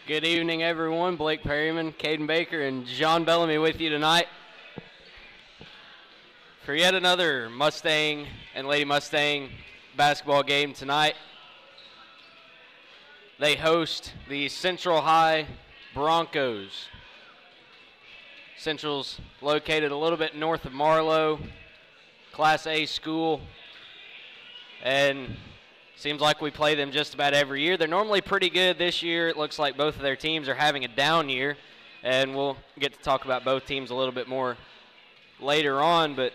Good evening, everyone. Blake Perryman, Caden Baker, and John Bellamy with you tonight for yet another Mustang and Lady Mustang basketball game tonight. They host the Central High Broncos. Central's located a little bit north of Marlow, Class A school, and seems like we play them just about every year. They're normally pretty good. This year it looks like both of their teams are having a down year, and we'll get to talk about both teams a little bit more later on. But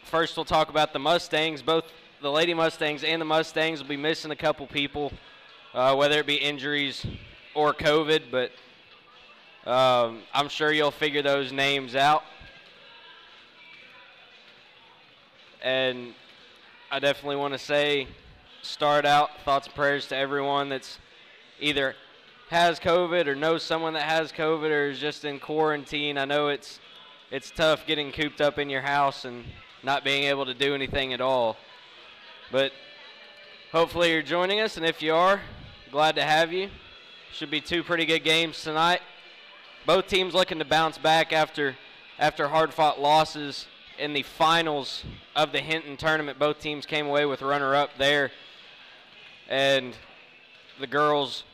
first we'll talk about the Mustangs. Both the Lady Mustangs and the Mustangs will be missing a couple people, whether it be injuries or COVID, but I'm sure you'll figure those names out. And I definitely want to start out, thoughts and prayers to everyone that's either has COVID or knows someone that has COVID or is just in quarantine. I know it's tough getting cooped up in your house and not being able to do anything at all. But hopefully you're joining us, and if you are, glad to have you. Should be two pretty good games tonight. Both teams looking to bounce back after hard-fought losses in the finals of the Hinton tournament. Both teams came away with runner-up there. And the girls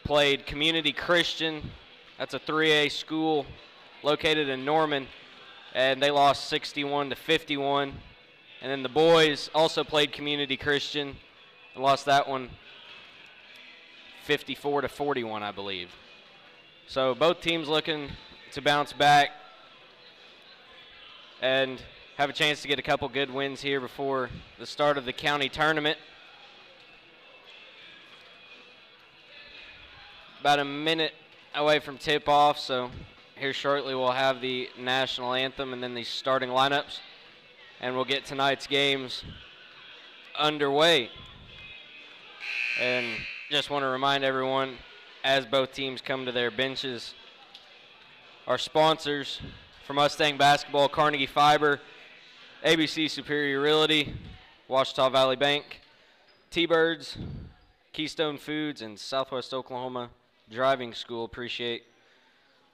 played Community Christian. That's a 3A school located in Norman, and they lost 61-51. And then the boys also played Community Christian and lost that one 54-41, I believe. So both teams looking to bounce back and have a chance to get a couple good wins here before the start of the county tournament. About a minute away from tip-off, so here shortly we'll have the national anthem and then the starting lineups, and we'll get tonight's games underway. And just want to remind everyone, as both teams come to their benches, our sponsors for Mustang Basketball: Carnegie Fiber, ABC Superior Realty, Ouachita Valley Bank, T-Birds, Keystone Foods, and Southwest Oklahoma Driving School. Appreciate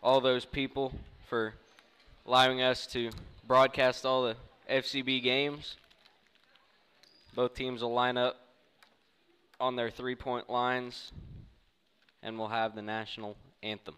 all those people for allowing us to broadcast all the FCB games. Both teams will line up on their three-point lines, and we'll have the national anthem.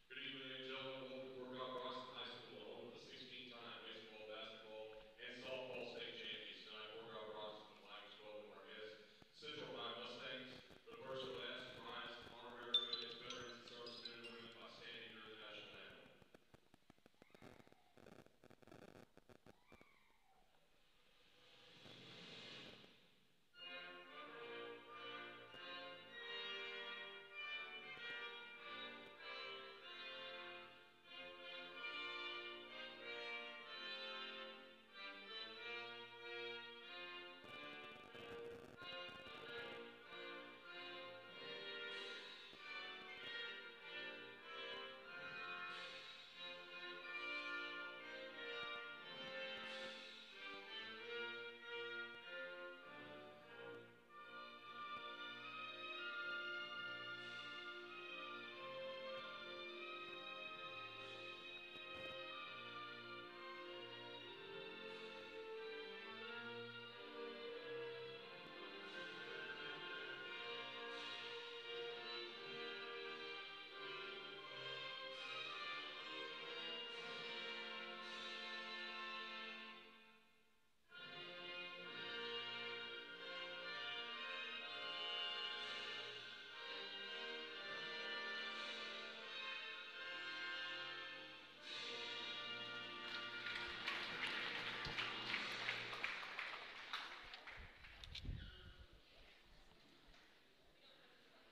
Good evening, ladies and gentlemen. Welcome to Broxton High School, home of the 16-time baseball, basketball, and softball state champions. Tonight, Broxton would like to welcome our guests, Central High Mustangs. But first, we'll ask to rise and honor America and its veterans and servicemen and women by standing during the national anthem.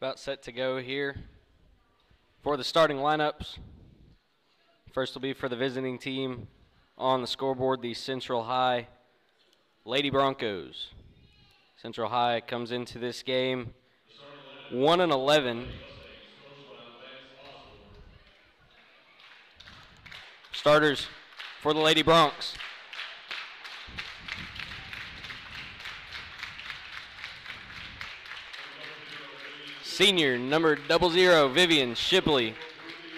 About set to go here for the starting lineups. First will be for the visiting team on the scoreboard, the Central High Lady Broncos. Central High comes into this game 1-11. Starters for the Lady Broncs. Senior, number 00, Vivian Shipley.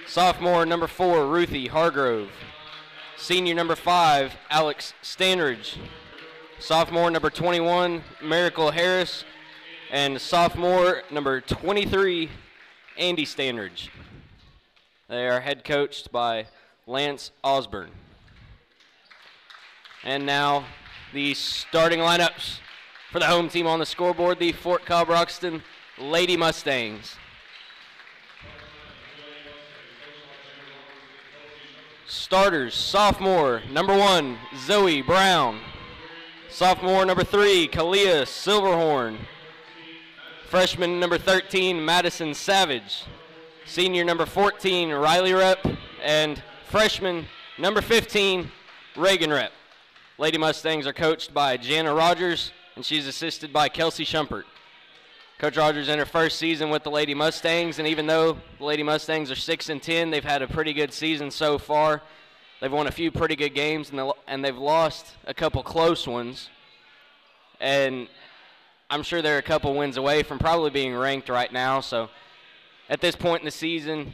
Sophomore, number 4, Ruthie Hargrove. Senior, number 5, Alex Standridge. Sophomore, number 21, Miracle Harris. And sophomore, number 23, Andy Standridge. They are head coached by Lance Osborne. And now the starting lineups for the home team on the scoreboard, the Fort Cobb Broxton Lady Mustangs. Starters, sophomore, number 1, Zoe Brown. Sophomore, number 3, Kalia Silverhorn. Freshman, number 13, Madison Savage. Senior, number 14, Riley Rep. And freshman, number 15, Reagan Rep. Lady Mustangs are coached by Jana Rogers, and she's assisted by Kelsey Schumpert. Coach Rogers in her first season with the Lady Mustangs, and even though the Lady Mustangs are 6-10, they've had a pretty good season so far. They've won a few pretty good games, and they've lost a couple close ones. And I'm sure they're a couple wins away from probably being ranked right now. So at this point in the season,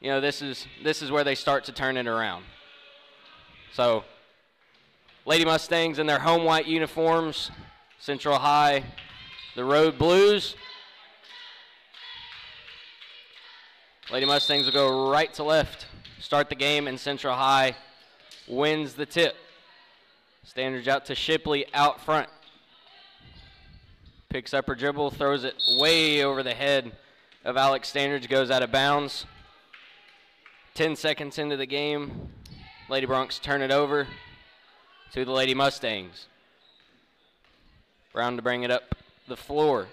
you know, this is where they start to turn it around. So Lady Mustangs in their home white uniforms, Central High, the Road Blues. Lady Mustangs will go right to left, start the game, and Central High wins the tip. Standridge out to Shipley out front. Picks up her dribble, throws it way over the head of Alex Standridge, goes out of bounds. 10 seconds into the game, Lady Broncs turn it over to the Lady Mustangs. Brown to bring it up the floor.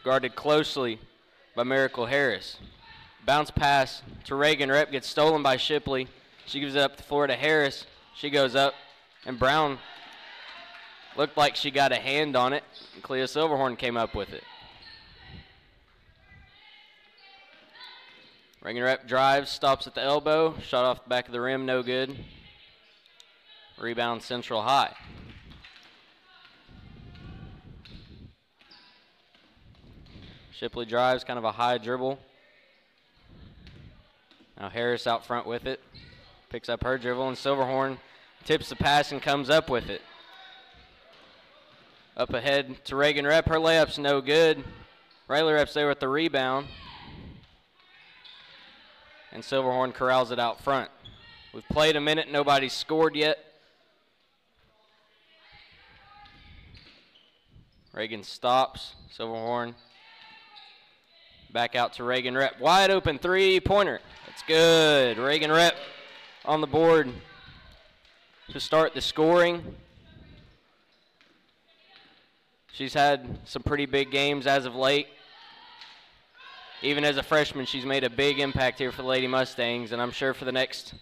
Guarded closely by Miracle Harris. Bounce pass to Reagan Rep, gets stolen by Shipley. She gives it up the floor to Harris. She goes up, and Brown looked like she got a hand on it. Clea Silverhorn came up with it. Reagan Rep drives, stops at the elbow. Shot off the back of the rim, no good. Rebound Central High. Shipley drives, kind of a high dribble. Now Harris out front with it. Picks up her dribble, and Silverhorn tips the pass and comes up with it. Up ahead to Reagan Rep. Her layup's no good. Riley Rep's there with the rebound. And Silverhorn corrals it out front. We've played a minute, nobody's scored yet. Reagan stops. Silverhorn back out to Reagan Rep. Wide open three-pointer. That's good. Reagan Rep on the board to start the scoring. She's had some pretty big games as of late. Even as a freshman, she's made a big impact here for the Lady Mustangs, and I'm sure for the next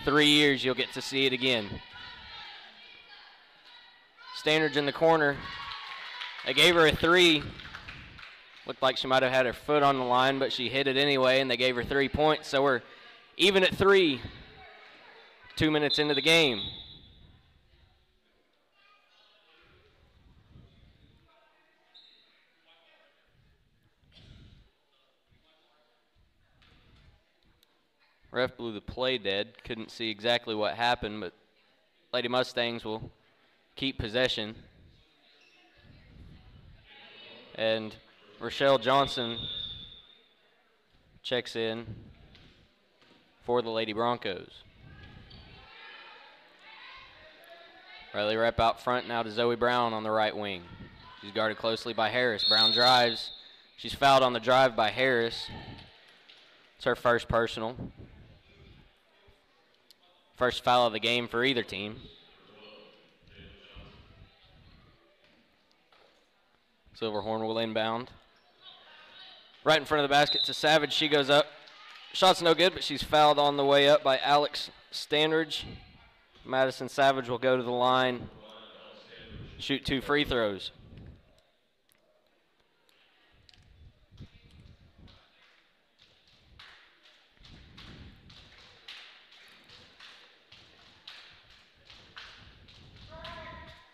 3 years you'll get to see it again. Standridge in the corner. They gave her a three. Looked like she might have had her foot on the line, but she hit it anyway, and they gave her 3 points. So we're even at 3, 2 minutes into the game. Ref blew the play dead. Couldn't see exactly what happened, but Lady Mustangs will keep possession. And Rochelle Johnson checks in for the Lady Broncos. Riley Rep out front now to Zoe Brown on the right wing. She's guarded closely by Harris. Brown drives. She's fouled on the drive by Harris. It's her first personal. First foul of the game for either team. Silverhorn will inbound. Right in front of the basket to Savage. She goes up. Shot's no good, but she's fouled on the way up by Alex Standridge. Madison Savage will go to the line, shoot 2 free throws.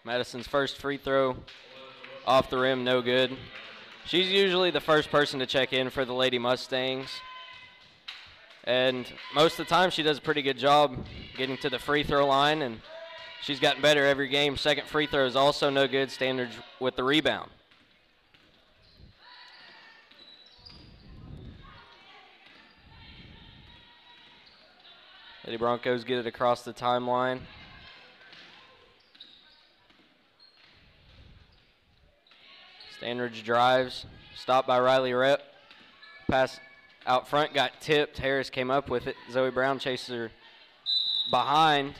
Madison's first free throw off the rim, no good. She's usually the first person to check in for the Lady Mustangs. And most of the time she does a pretty good job getting to the free throw line, and she's gotten better every game. Second free throw is also no good. Standards with the rebound. Lady Broncos get it across the timeline. Standridge drives, stopped by Riley Rep. Pass out front, got tipped. Harris came up with it. Zoe Brown chases her behind.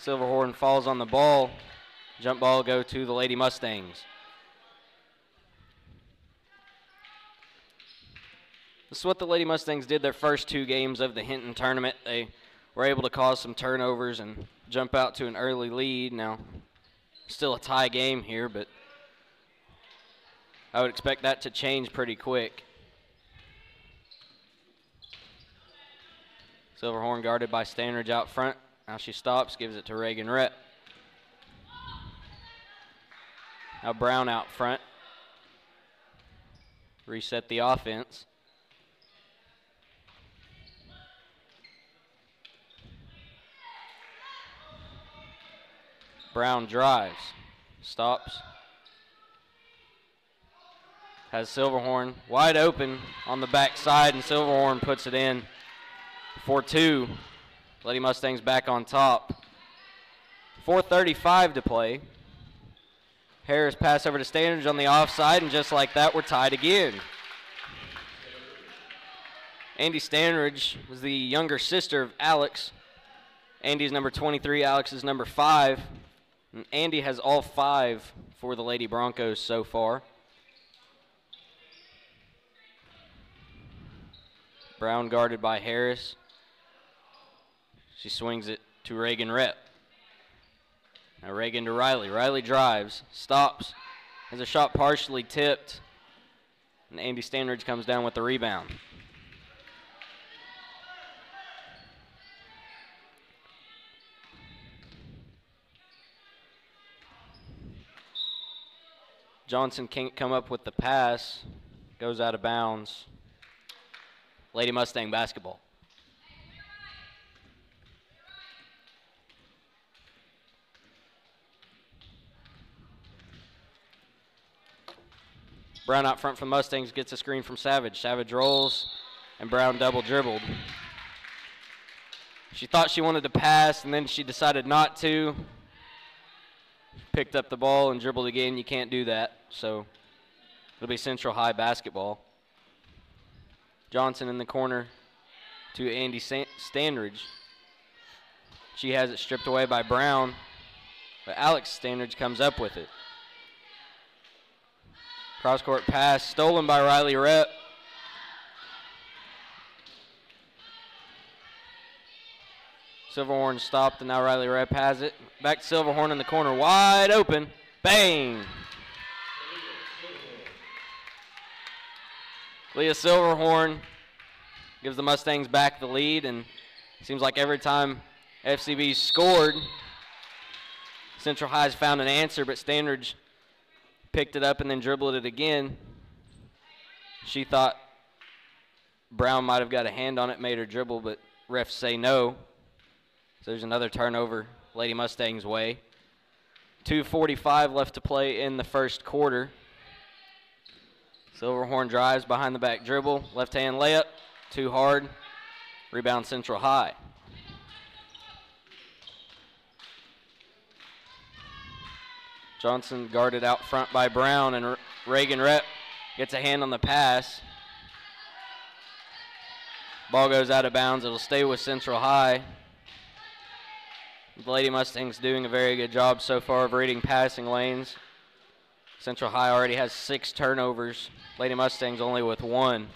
Silverhorn falls on the ball. Jump ball go to the Lady Mustangs. This is what the Lady Mustangs did their first 2 games of the Hinton tournament. They were able to cause some turnovers and jump out to an early lead. Now, still a tie game here, but I would expect that to change pretty quick. Silverhorn guarded by Standridge out front. Now she stops, gives it to Reagan Rett. Now Brown out front. Reset the offense. Brown drives, stops. Has Silverhorn wide open on the backside, and Silverhorn puts it in for 2. Lady Mustangs back on top. 4:35 to play. Harris pass over to Standridge on the offside, and just like that, we're tied again. Andy Standridge was the younger sister of Alex. Andy's number 23, Alex is number 5. And Andy has all 5 for the Lady Broncos so far. Brown guarded by Harris. She swings it to Reagan Rett. Now Reagan to Riley. Riley drives, stops, has a shot partially tipped, and Andy Standridge comes down with the rebound. Johnson can't come up with the pass, goes out of bounds. Lady Mustang basketball. Brown out front from Mustangs gets a screen from Savage. Savage rolls, and Brown double dribbled. She thought she wanted to pass, and then she decided not to. Picked up the ball and dribbled again. You can't do that, so it'll be Central High basketball. Johnson in the corner to Andy Standridge. She has it stripped away by Brown, but Alex Standridge comes up with it. Cross-court pass stolen by Riley Rett. Silverhorn stopped, and now Riley Rett has it. Back to Silverhorn in the corner, wide open. Bang! Leah Silverhorn gives the Mustangs back the lead, and it seems like every time FCB scored, Central High's found an answer, but Standridge picked it up and then dribbled it again. She thought Brown might have got a hand on it, made her dribble, but refs say no. So there's another turnover Lady Mustangs' way. 2:45 left to play in the first quarter. Silverhorn drives behind the back dribble, left-hand layup, too hard. Rebound Central High. Johnson guarded out front by Brown, and Reagan Rett gets a hand on the pass. Ball goes out of bounds. It'll stay with Central High. The Lady Mustangs doing a very good job so far of reading passing lanes. Central High already has 6 turnovers. Lady Mustangs only with 1.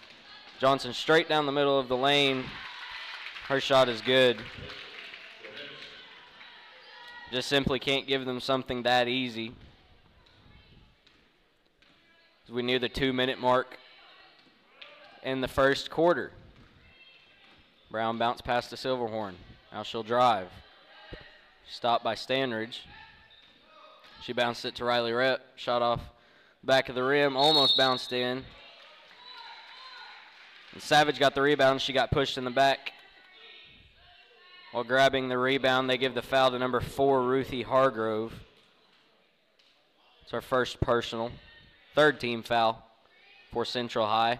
Johnson straight down the middle of the lane. Her shot is good. Just simply can't give them something that easy. We near the 2-minute mark in the first quarter. Brown bounce pass to Silverhorn. Now she'll drive. Stopped by Standridge. She bounced it to Riley Rep. Shot off back of the rim, almost bounced in. And Savage got the rebound. She got pushed in the back. While grabbing the rebound, they give the foul to number 4, Ruthie Hargrove. It's our first personal. Third team foul for Central High.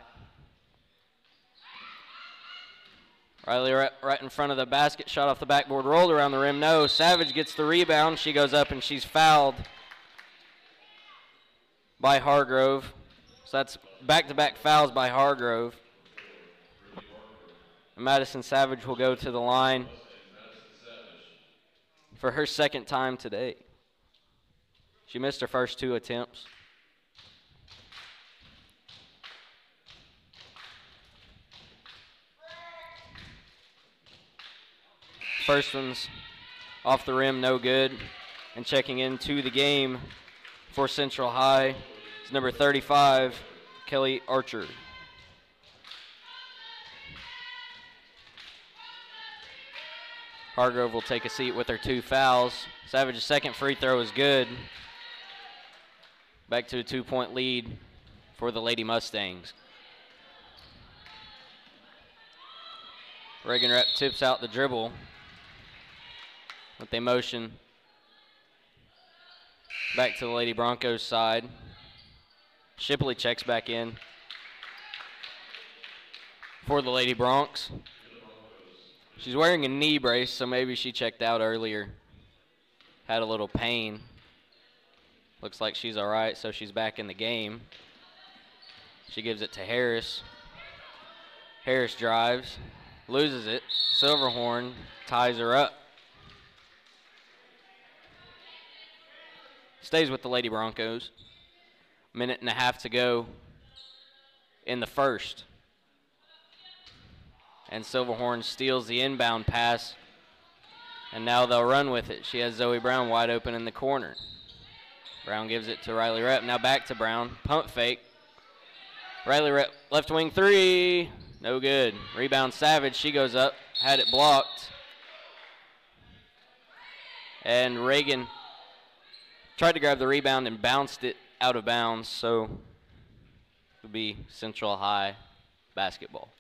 Riley right in front of the basket, shot off the backboard, rolled around the rim. No, Savage gets the rebound. She goes up and she's fouled by Hargrove. So that's back-to-back fouls by Hargrove. And Madison Savage will go to the line for her second time today. She missed her first 2 attempts. First one's off the rim, no good. And checking into the game for Central High is number 35, Kelly Archer. Hargrove will take a seat with her 2 fouls. Savage's second free throw is good. Back to a 2-point lead for the Lady Mustangs. Reagan Rep tips out the dribble. With the motion back to the Lady Broncos side. Shipley checks back in for the Lady Broncs. She's wearing a knee brace, so maybe she checked out earlier. Had a little pain. Looks like she's all right, so she's back in the game. She gives it to Harris. Harris drives, loses it. Silverhorn ties her up. Stays with the Lady Broncos. Minute and a half to go in the first. And Silverhorn steals the inbound pass. And now they'll run with it. She has Zoe Brown wide open in the corner. Brown gives it to Riley Rep. Now back to Brown. Pump fake. Riley Rep, left wing 3. No good. Rebound Savage. She goes up. Had it blocked. And Reagan tried to grab the rebound and bounced it out of bounds, so it would be Central High basketball.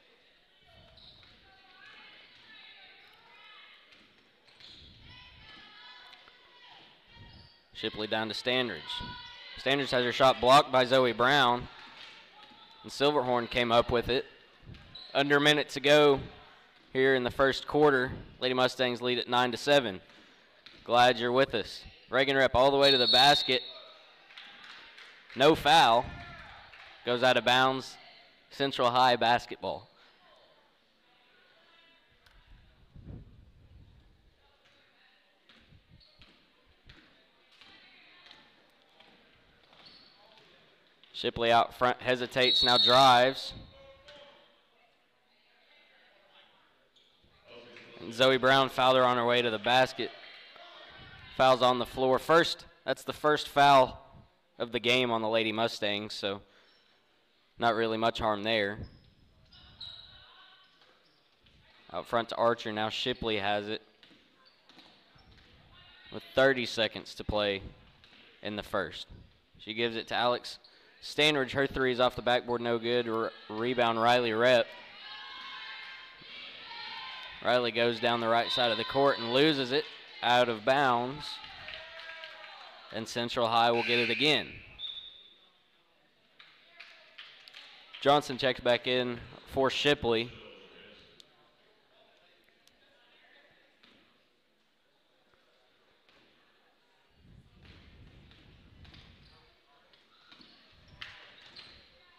Shipley down to Standridge. Standridge has her shot blocked by Zoe Brown, and Silverhorn came up with it. Under a minute to go here in the first quarter. Lady Mustangs lead at 9-7. Glad you're with us. Reagan Rep all the way to the basket. No foul. Goes out of bounds. Central High basketball. Shipley out front, hesitates, now drives. And Zoe Brown fouled her on her way to the basket. Fouls on the floor. That's the first foul of the game on the Lady Mustangs, so not really much harm there. Out front to Archer, now Shipley has it with 30 seconds to play in the first. She gives it to Alex Standridge. Her 3 is off the backboard, no good. Rebound Riley Rep. Riley goes down the right side of the court and loses it. Out of bounds, and Central High will get it again. Johnson checks back in for Shipley.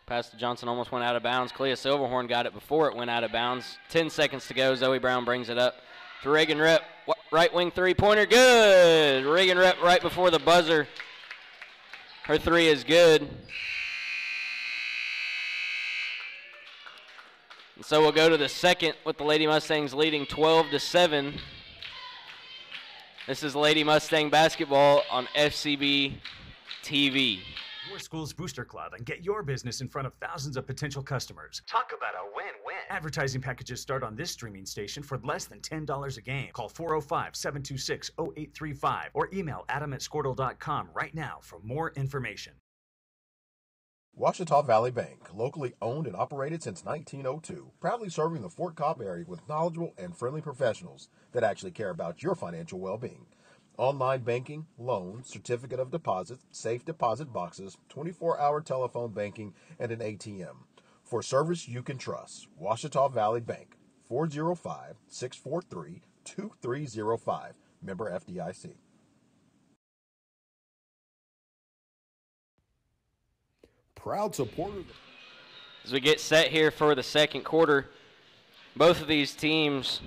Pass to Johnson almost went out of bounds. Clea Silverhorn got it before it went out of bounds. 10 seconds to go. Zoe Brown brings it up to Reagan Rep. Right wing 3-pointer, good. Reagan Rep right before the buzzer. Her 3 is good. And so we'll go to the second with the Lady Mustangs leading 12-7. This is Lady Mustang basketball on FCB TV. your school's booster club and get your business in front of thousands of potential customers. Talk about a win-win. Advertising packages start on this streaming station for less than $10 a game. Call 405-726-0835 or email adam@squirtle.com right now for more information. Ouachita Valley Bank, locally owned and operated since 1902, proudly serving the Fort Cobb area with knowledgeable and friendly professionals that actually care about your financial well-being. Online banking, loans, certificate of deposit, safe deposit boxes, 24-hour telephone banking, and an ATM. For service you can trust, Ouachita Valley Bank, 405-643-2305, member FDIC. Proud supporter. As we get set here for the second quarter, both of these teams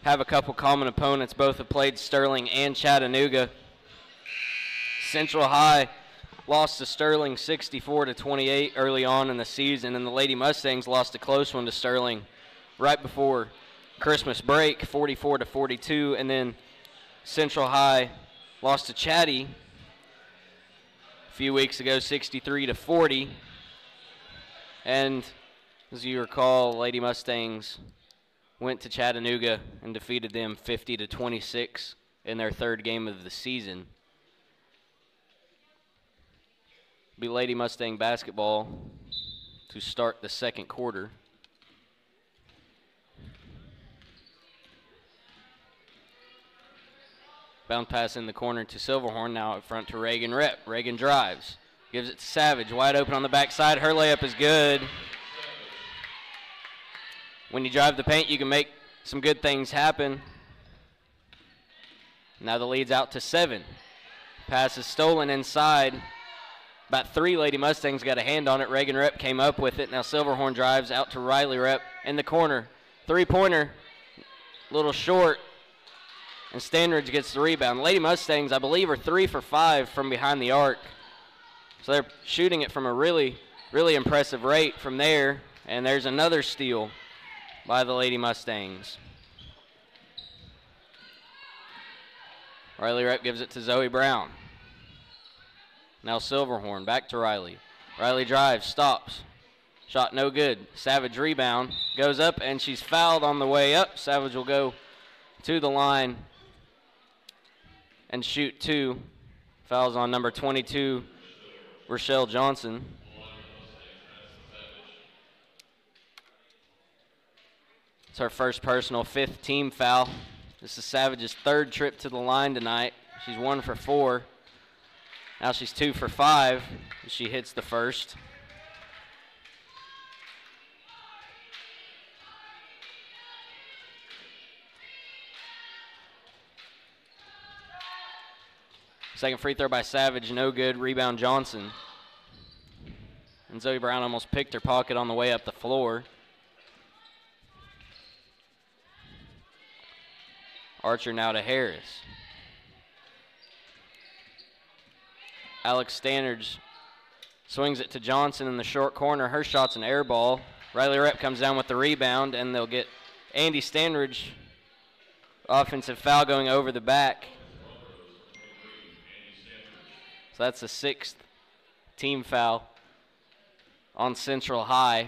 have a couple common opponents. Both have played Sterling and Chattanooga. Central High lost to Sterling 64-28 early on in the season, and the Lady Mustangs lost a close one to Sterling right before Christmas break, 44-42, and then Central High lost to Chatty a few weeks ago, 63-40. And as you recall, Lady Mustangs went to Chattanooga and defeated them 50-26 in their third game of the season. Be Lady Mustang basketball to start the second quarter. Bounce pass in the corner to Silverhorn, now up front to Reagan Rep. Reagan drives, gives it to Savage, wide open on the backside. Her layup is good. When you drive the paint, you can make some good things happen. Now the lead's out to 7. Pass is stolen inside. About 3 Lady Mustangs got a hand on it. Reagan Rep came up with it. Now Silverhorn drives out to Riley Rep in the corner. Three-pointer, a little short, and Stanridge gets the rebound. Lady Mustangs, I believe, are 3 for 5 from behind the arc. So they're shooting it from a really, really impressive rate from there. And there's another steal by the Lady Mustangs. Riley Rep gives it to Zoe Brown. Now Silverhorn, back to Riley. Riley drives, stops. Shot no good. Savage rebound, goes up, and she's fouled on the way up. Savage will go to the line and shoot 2. Fouls on number 22, Rochelle Johnson. It's her first personal, 5th team foul. This is Savage's 3rd trip to the line tonight. She's 1 for 4. Now she's 2 for 5. She hits the first. Second free throw by Savage, no good. Rebound Johnson. And Zoe Brown almost picked her pocket on the way up the floor. Archer now to Harris. Alex Standards swings it to Johnson in the short corner. Her shot's an air ball. Riley Rep comes down with the rebound, and they'll get Andy Standridge. Offensive foul going over the back. So that's the 6th team foul on Central High.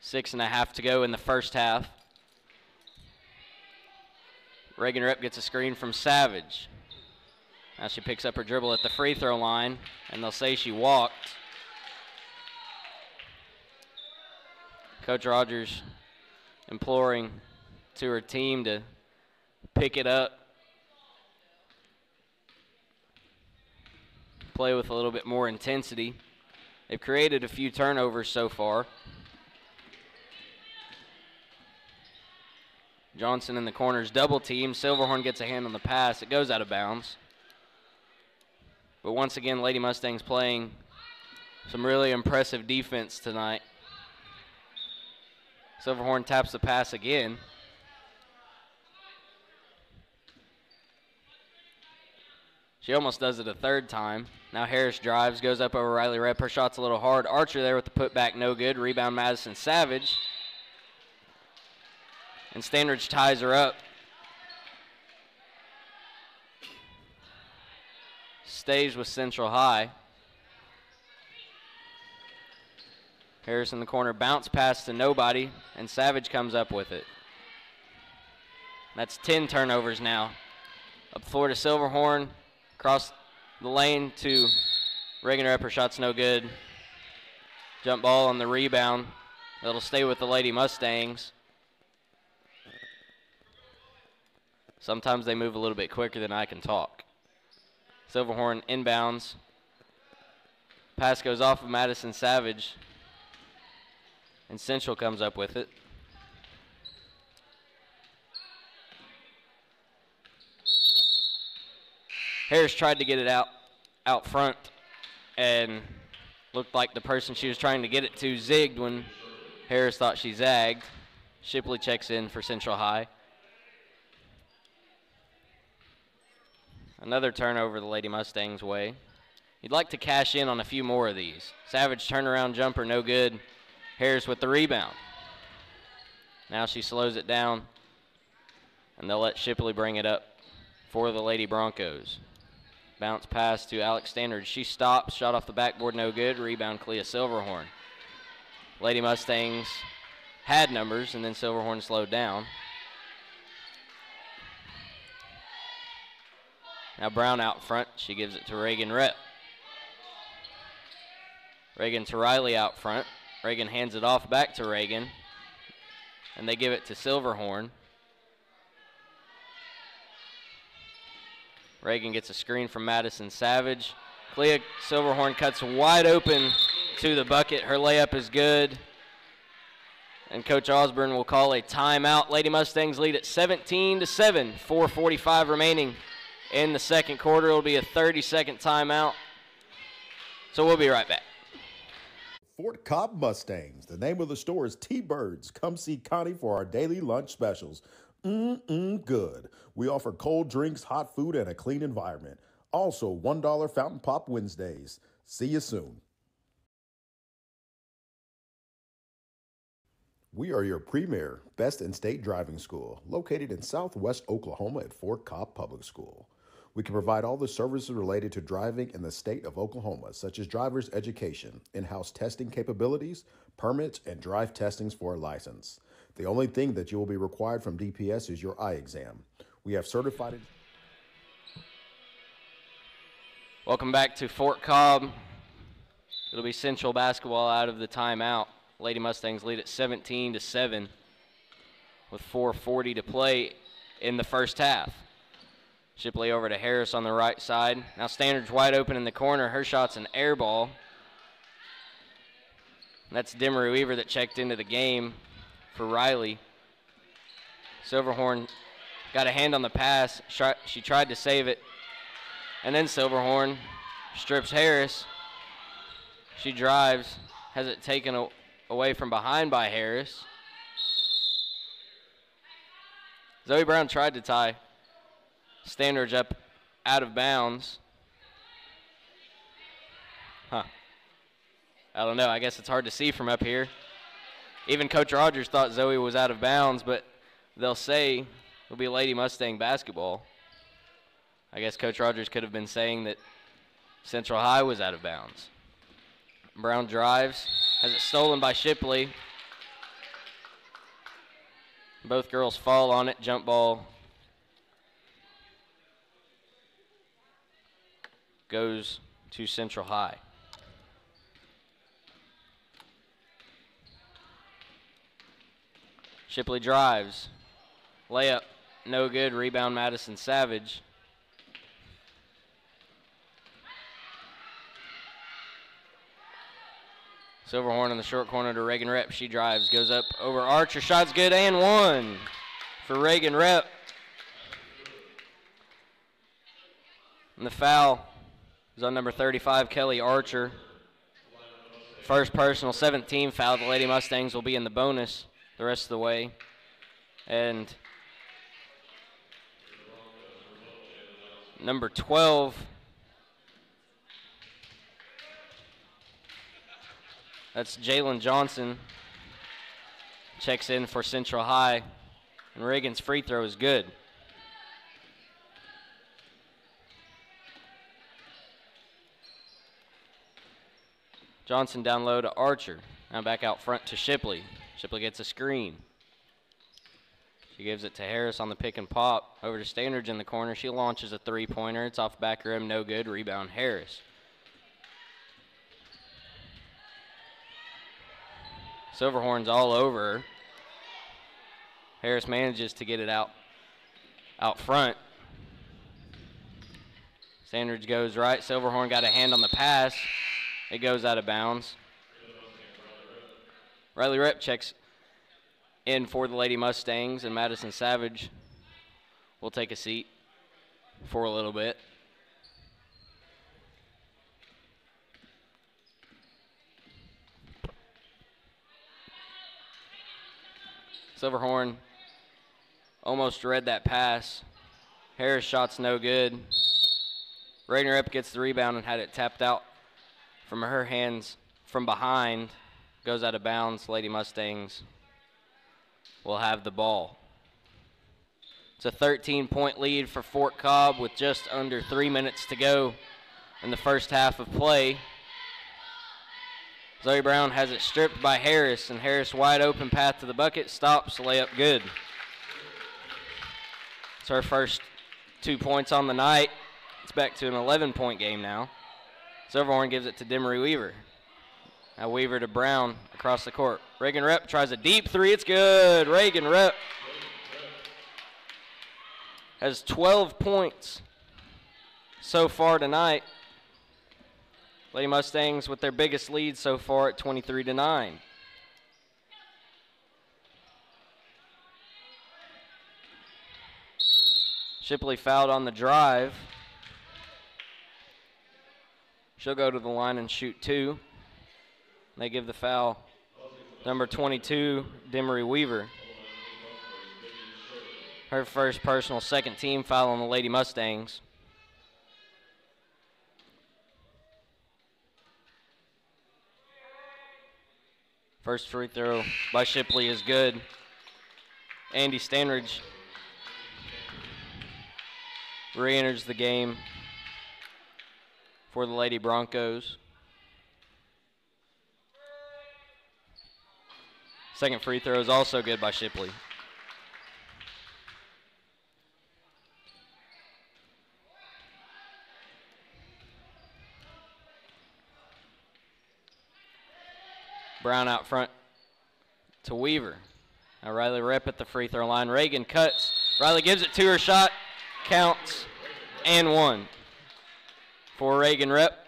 6.5 to go in the first half. Reagan Rep gets a screen from Savage. Now she picks up her dribble at the free throw line, and they'll say she walked. Coach Rogers imploring to her team to pick it up, play with a little bit more intensity. They've created a few turnovers so far. Johnson in the corners, double team. Silverhorn gets a hand on the pass. It goes out of bounds. But once again, Lady Mustangs playing some really impressive defense tonight. Silverhorn taps the pass again. She almost does it a 3rd time. Now Harris drives, goes up over Riley Rep. Her shot's a little hard. Archer there with the putback, no good. Rebound Madison Savage. And Standridge ties her up. Stays with Central High. Harris in the corner, bounce pass to nobody, and Savage comes up with it. That's 10 turnovers now. Up floor to Silverhorn, across the lane to Reagan Rep. Her shot's no good. Jump ball on the rebound. It'll stay with the Lady Mustangs. Sometimes they move a little bit quicker than I can talk. Silverhorn inbounds. Pass goes off of Madison Savage. And Central comes up with it. Harris tried to get it out front and looked like the person she was trying to get it to zigged when Harris thought she zagged. Shipley checks in for Central High. Another turnover the Lady Mustangs way. You'd like to cash in on a few more of these. Savage turnaround jumper, no good. Harris with the rebound. Now she slows it down, and they'll let Shipley bring it up for the Lady Broncos. Bounce pass to Alex Standard. She stops, shot off the backboard, no good. Rebound, Clea Silverhorn. Lady Mustangs had numbers, and then Silverhorn slowed down. Now Brown out front. She gives it to Reagan Rep. Reagan to Riley out front. Reagan hands it off back to Reagan. And they give it to Silverhorn. Reagan gets a screen from Madison Savage. Clea Silverhorn cuts wide open to the bucket. Her layup is good. And Coach Osborne will call a timeout. Lady Mustangs lead at 17-7. 4:45 remaining in the second quarter. It'll be a 30-second timeout. So we'll be right back. Fort Cobb Mustangs. The name of the store is T-Birds. Come see Connie for our daily lunch specials. Good. We offer cold drinks, hot food, and a clean environment. Also, $1 Fountain Pop Wednesdays. See you soon. We are your premier best in state driving school, located in Southwest Oklahoma at Fort Cobb Public School. We can provide all the services related to driving in the state of Oklahoma, such as driver's education, in-house testing capabilities, permits, and drive testings for a license. The only thing that you will be required from DPS is your eye exam. We have certified. Welcome back to Fort Cobb. It'll be Central basketball out of the timeout. Lady Mustangs lead at 17-7 with 4:40 to play in the first half. Shipley over to Harris on the right side. Now Standard's wide open in the corner. Her shot's an air ball. That's Demery Weaver that checked into the game for Riley. Silverhorn got a hand on the pass. She tried to save it. And then Silverhorn strips Harris. She drives, has it taken away from behind by Harris. Zoe Brown tried to tie. Standard's up out of bounds. I don't know. I guess it's hard to see from up here. Even Coach Rogers thought Zoe was out of bounds, but they'll say it'll be Lady Mustang basketball. I guess Coach Rogers could have been saying that Central High was out of bounds. Brown drives, has it stolen by Shipley. Both girls fall on it, jump ball goes to Central High. Shipley drives. Layup, no good. Rebound, Madison Savage. Silverhorn in the short corner to Reagan Rep. She drives, goes up over Archer. Shot's good and one for Reagan Rep. And the foul is on number 35, Kelly Archer. First personal, 17 foul. The Lady Mustangs will be in the bonus the rest of the way. And number 12, that's Jalen Johnson, checks in for Central High. And Reagan's free throw is good. Johnson down low to Archer. Now back out front to Shipley. Shipley gets a screen. She gives it to Harris on the pick and pop. Over to Standridge in the corner. She launches a three-pointer. It's off back rim, no good. Rebound Harris. Silverhorn's all over her. Harris manages to get it out front. Standridge goes right. Silverhorn got a hand on the pass. It goes out of bounds. Riley Rep checks in for the Lady Mustangs, and Madison Savage will take a seat for a little bit. Silverhorn almost read that pass. Harris shot's no good. Reagan Rep gets the rebound and had it tapped out from her hands from behind. Goes out of bounds. Lady Mustangs will have the ball. It's a 13-point lead for Fort Cobb with just under 3 minutes to go in the first half of play. Zoe Brown has it stripped by Harris, and Harris wide open path to the bucket. Stops, layup good. It's her first 2 points on the night. It's back to an 11-point game now. Silverhorn gives it to Demery Weaver. Now Weaver to Brown across the court. Reagan Rep tries a deep three. It's good. Reagan Rep has 12 points so far tonight. Lady Mustangs with their biggest lead so far at 23-9. Shipley fouled on the drive. She'll go to the line and shoot two. They give the foul number 22, Demery Weaver. Her first personal second team foul on the Lady Mustangs. First free throw by Shipley is good. Andy Standridge re-enters the game for the Lady Broncos. Second free throw is also good by Shipley. Brown out front to Weaver. Now Riley Rep at the free throw line. Reagan cuts. Riley gives it to her. Shot counts and one for Reagan Rep.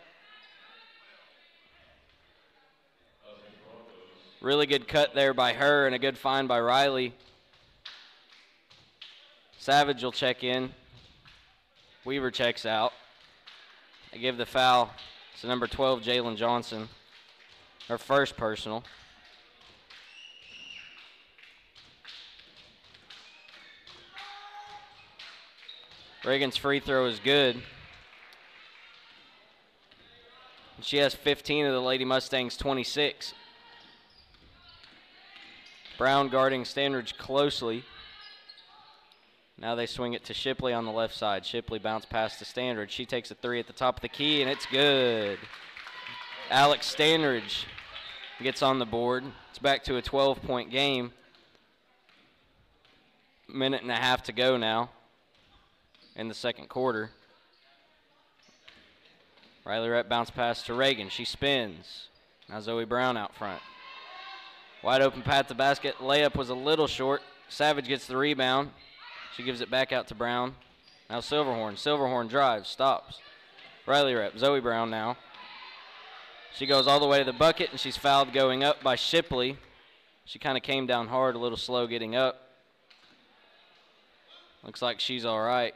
Really good cut there by her and a good find by Riley. Savage will check in. Weaver checks out. They give the foul to number 12, Jalen Johnson. Her first personal. Reagan's free throw is good. She has 15 of the Lady Mustangs' 26. Brown guarding Standridge closely. Now they swing it to Shipley on the left side. Shipley bounce pass to Standridge. She takes a three at the top of the key, and it's good. Alex Standridge gets on the board. It's back to a 12-point game. Minute and a half to go now in the second quarter. Riley Rep bounce pass to Reagan. She spins. Now Zoe Brown out front. Wide open path to basket. Layup was a little short. Savage gets the rebound. She gives it back out to Brown. Now Silverhorn. Silverhorn drives, stops. Riley Rep. Zoe Brown now. She goes all the way to the bucket, and she's fouled going up by Shipley. She kind of came down hard, a little slow getting up. Looks like she's all right.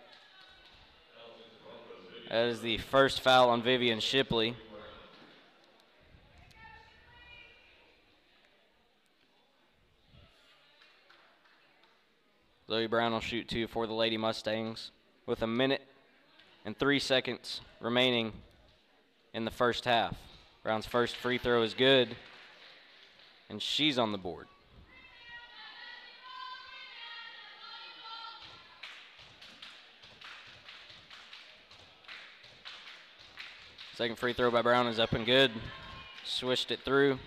That is the first foul on Vivian Shipley. Zoe Brown will shoot two for the Lady Mustangs with a minute and 3 seconds remaining in the first half. Brown's first free throw is good, and she's on the board. Second free throw by Brown is up and good. Swished it through.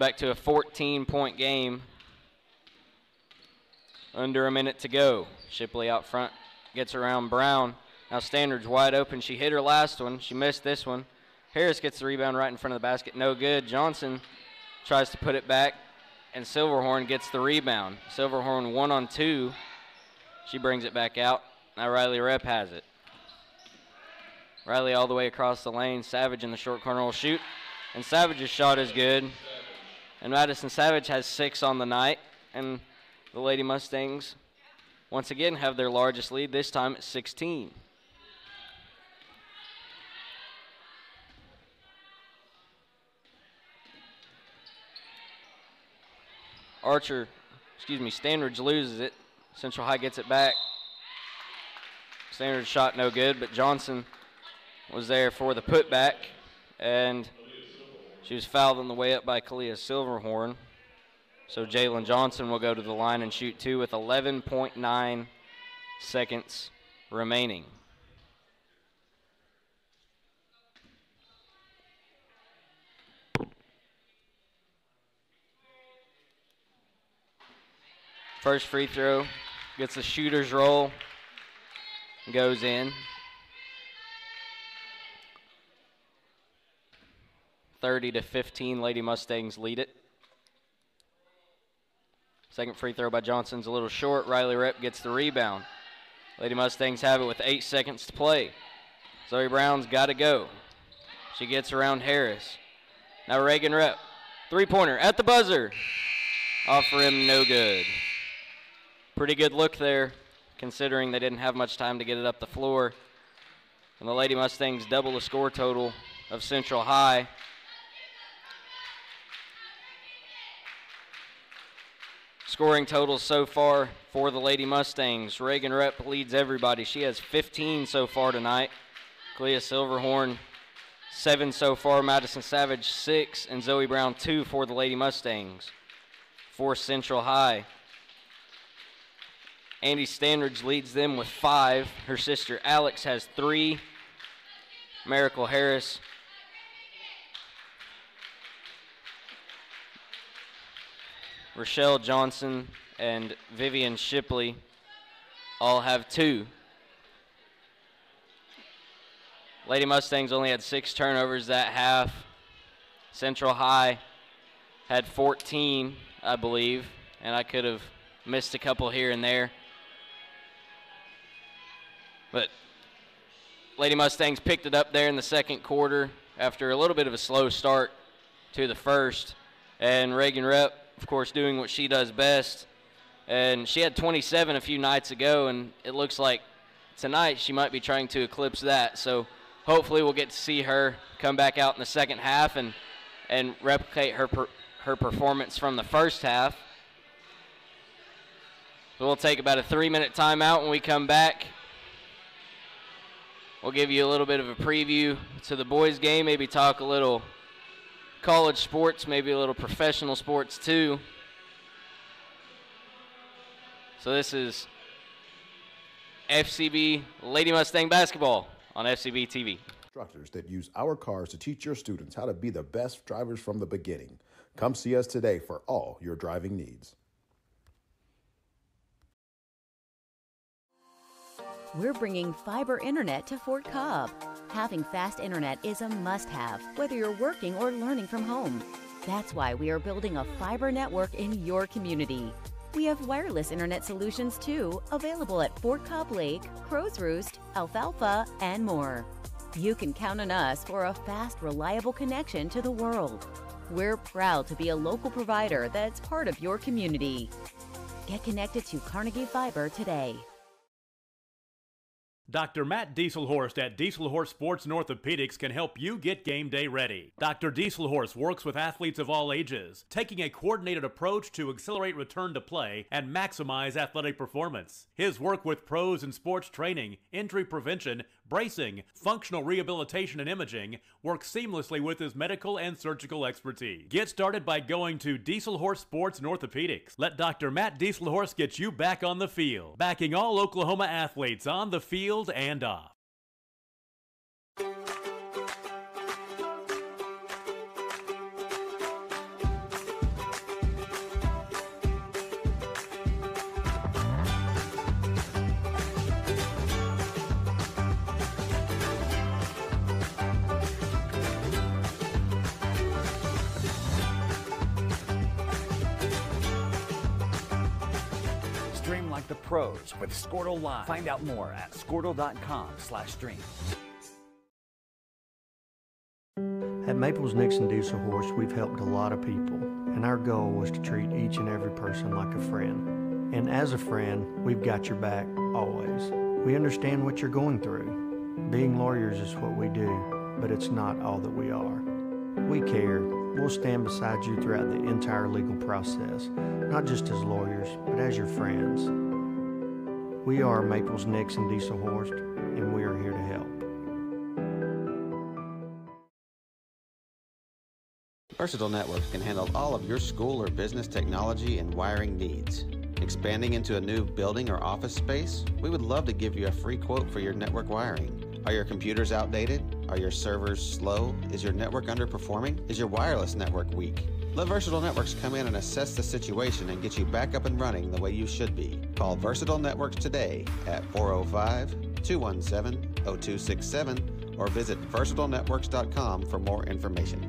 back to a 14-point game. Under a minute to go. Shipley out front gets around Brown. Now Standard's wide open. She hit her last one. She missed this one. Harris gets the rebound right in front of the basket. No good. Johnson tries to put it back, and Silverhorn gets the rebound. Silverhorn 1-on-2. She brings it back out. Now Riley Rep has it. Riley all the way across the lane. Savage in the short corner will shoot, and Savage's shot is good. And Madison Savage has 6 on the night, and the Lady Mustangs once again have their largest lead, this time at 16. Standridge loses it. Central High gets it back. Standridge shot no good, but Johnson was there for the putback, and she was fouled on the way up by Kalia Silverhorn. So Jalen Johnson will go to the line and shoot 2 with 11.9 seconds remaining. First free throw, gets the shooter's roll, goes in. 30-15, Lady Mustangs lead it. Second free throw by Johnson's a little short. Riley Rep gets the rebound. Lady Mustangs have it with 8 seconds to play. Zoe Brown's got to go. She gets around Harris. Now Reagan Rep. Three-pointer at the buzzer. Off rim, no good. Pretty good look there, considering they didn't have much time to get it up the floor. And the Lady Mustangs double the score total of Central High. Scoring totals so far for the Lady Mustangs. Reagan Rep leads everybody. She has 15 so far tonight. Clea Silverhorn, 7 so far. Madison Savage, 6. And Zoe Brown, 2 for the Lady Mustangs. For Central High, Andy Standridge leads them with 5. Her sister Alex has 3. Miracle Harris, Rochelle Johnson, and Vivian Shipley all have 2. Lady Mustangs only had 6 turnovers that half. Central High had 14, I believe, and I could have missed a couple here and there. But Lady Mustangs picked it up there in the second quarter after a little bit of a slow start to the first. And Reagan Rep, of course, doing what she does best. And she had 27 a few nights ago, and it looks like tonight she might be trying to eclipse that. So hopefully we'll get to see her come back out in the second half and replicate her performance from the first half. So we'll take about a 3-minute timeout. When we come back, we'll give you a little bit of a preview to the boys' game, maybe talk a little college sports, maybe a little professional sports too. So this is FCB Lady Mustang basketball on FCB TV. Instructors that use our cars to teach your students how to be the best drivers from the beginning. Come see us today for all your driving needs. We're bringing fiber internet to Fort Cobb. Having fast internet is a must-have, whether you're working or learning from home. That's why we are building a fiber network in your community. We have wireless internet solutions too, available at Fort Cobb Lake, Crow's Roost, Alfalfa, and more. You can count on us for a fast, reliable connection to the world. We're proud to be a local provider that's part of your community. Get connected to Carnegie Fiber today. Dr. Matt Dieselhorst at Dieselhorst Sports and Orthopedics can help you get game day ready. Dr. Dieselhorst works with athletes of all ages, taking a coordinated approach to accelerate return to play and maximize athletic performance. His work with pros in sports training, injury prevention, bracing, functional rehabilitation, and imaging works seamlessly with his medical and surgical expertise. Get started by going to Dieselhorst Sports and Orthopedics. Let Dr. Matt Dieselhorst get you back on the field, backing all Oklahoma athletes on the field and off. the pros with Squirtle Live. Find out more at squirtle.com/stream. At Maples Nixon Diesel Horse, we've helped a lot of people, and our goal was to treat each and every person like a friend. And as a friend, we've got your back always. We understand what you're going through. Being lawyers is what we do, but it's not all that we are. We care. We'll stand beside you throughout the entire legal process, not just as lawyers, but as your friends. We are Maples Nixon Diesel Horse, and we are here to help. Versatile Networks can handle all of your school or business technology and wiring needs. Expanding into a new building or office space? We would love to give you a free quote for your network wiring. Are your computers outdated? Are your servers slow? Is your network underperforming? Is your wireless network weak? Let Versatile Networks come in and assess the situation and get you back up and running the way you should be. Call Versatile Networks today at 405-217-0267 or visit versatilenetworks.com for more information.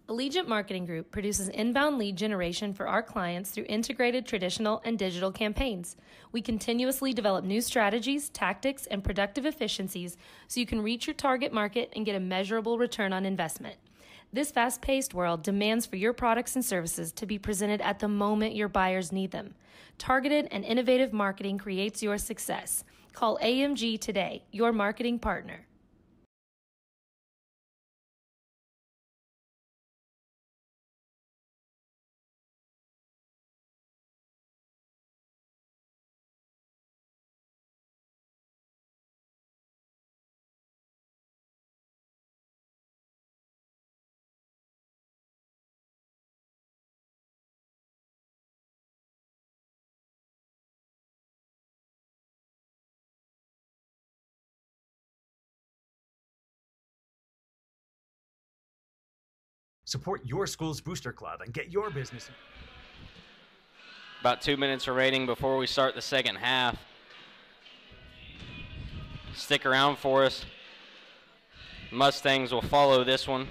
Allegiant Marketing Group produces inbound lead generation for our clients through integrated traditional and digital campaigns. We continuously develop new strategies, tactics, and productive efficiencies so you can reach your target market and get a measurable return on investment. This fast-paced world demands for your products and services to be presented at the moment your buyers need them. Targeted and innovative marketing creates your success. Call AMG today, your marketing partner. Support your school's booster club and get your business. About 2 minutes remaining before we start the second half. Stick around for us. Mustangs will follow this one.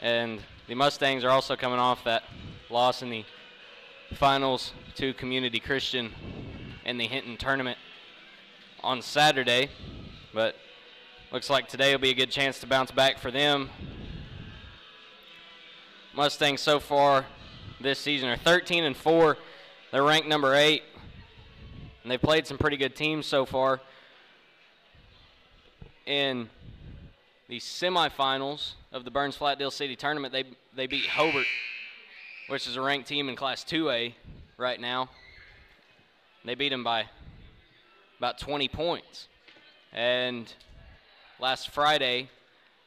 And the Mustangs are also coming off that loss in the finals to Community Christian in the Hinton tournament on Saturday. But looks like today will be a good chance to bounce back for them. Mustangs so far this season are 13-4. They're ranked number 8. And they've played some pretty good teams so far. In the semifinals of the Burns-Flatdale City tournament, they beat Hobart, which is a ranked team in Class 2A right now. They beat them by about 20 points. And last Friday,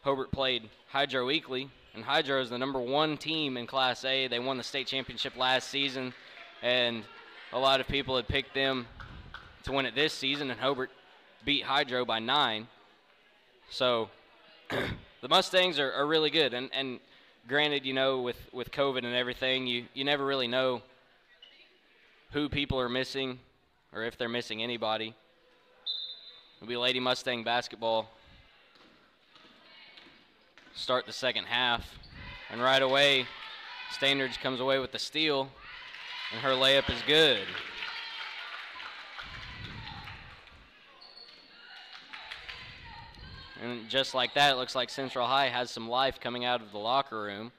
Hobart played Hydro Weekly, and Hydro is the number 1 team in Class A. They won the state championship last season, and a lot of people had picked them to win it this season, and Hobart beat Hydro by 9. So the Mustangs are really good, and granted, you know, with COVID and everything, you never really know who people are missing or if they're missing anybody. It'll be Lady Mustang basketball start the second half, and right away Standards comes away with the steal, and her layup is good. And just like that, it looks like Central High has some life coming out of the locker room.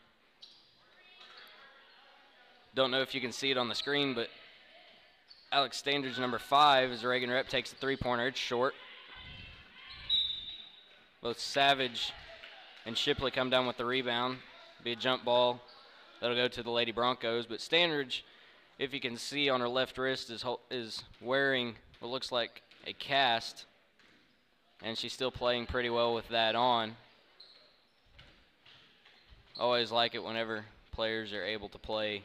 Don't know if you can see it on the screen, but Alex Standards, number 5, as Reagan Rep takes a three-pointer. It's short. Both Savage and Shipley come down with the rebound. Be a jump ball that'll go to the Lady Broncos. But Standards, if you can see on her left wrist, is wearing what looks like a cast, and she's still playing pretty well with that on. always like it whenever players are able to play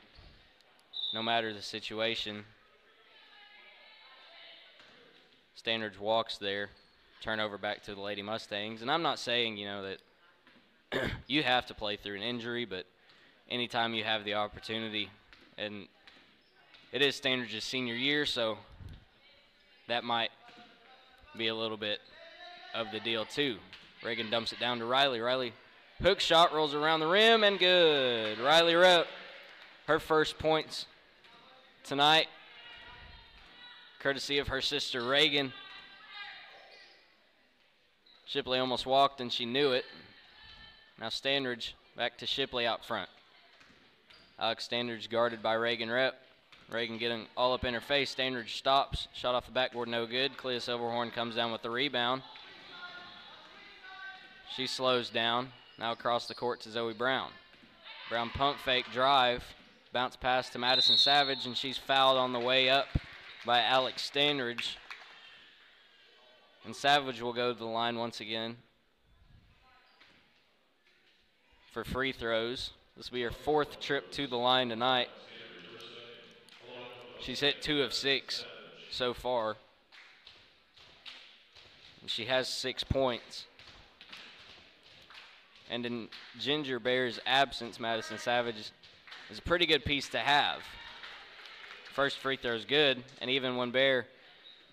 no matter the situation. Standridge walks there, turnover back to the Lady Mustangs. And I'm not saying, that you have to play through an injury, but anytime you have the opportunity, and it is Standridge's senior year, so that might be a little bit of the deal too. Reagan dumps it down to Riley. Riley hook shot, rolls around the rim, and good. Riley Rep, her first points tonight, courtesy of her sister Reagan. Shipley almost walked and she knew it. Now Standridge back to Shipley out front. Alex Standridge guarded by Reagan Rep. Reagan getting all up in her face. Standridge stops. Shot off the backboard, no good. Clea Silverhorn comes down with the rebound. She slows down. Now across the court to Zoe Brown. Brown pump fake drive. Bounce pass to Madison Savage, and she's fouled on the way up by Alex Standridge. And Savage will go to the line once again for free throws. This will be her fourth trip to the line tonight. She's hit 2 of 6 so far. And she has 6 points. And in Ginger Bear's absence, Madison Savage is a pretty good piece to have. First free throw is good, and even when Bear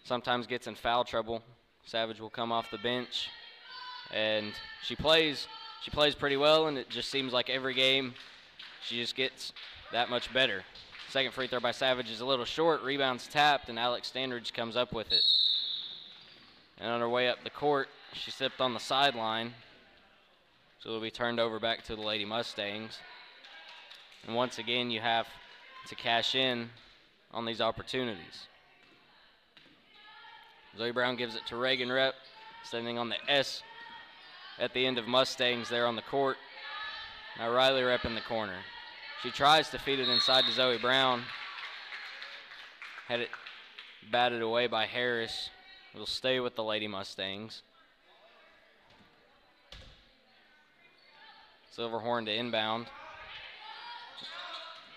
sometimes gets in foul trouble, Savage will come off the bench, and she plays pretty well, and it just seems like every game she just gets that much better. Second free throw by Savage is a little short, rebound's tapped, and Alex Standridge comes up with it. And on her way up the court, she slipped on the sideline, so it'll be turned over back to the Lady Mustangs. And once again, you have to cash in on these opportunities. Zoe Brown gives it to Reagan Rep, standing on the S at the end of Mustangs there on the court. Now Riley Rep in the corner. She tries to feed it inside to Zoe Brown. Had it batted away by Harris. It'll stay with the Lady Mustangs. Silverhorn to inbound.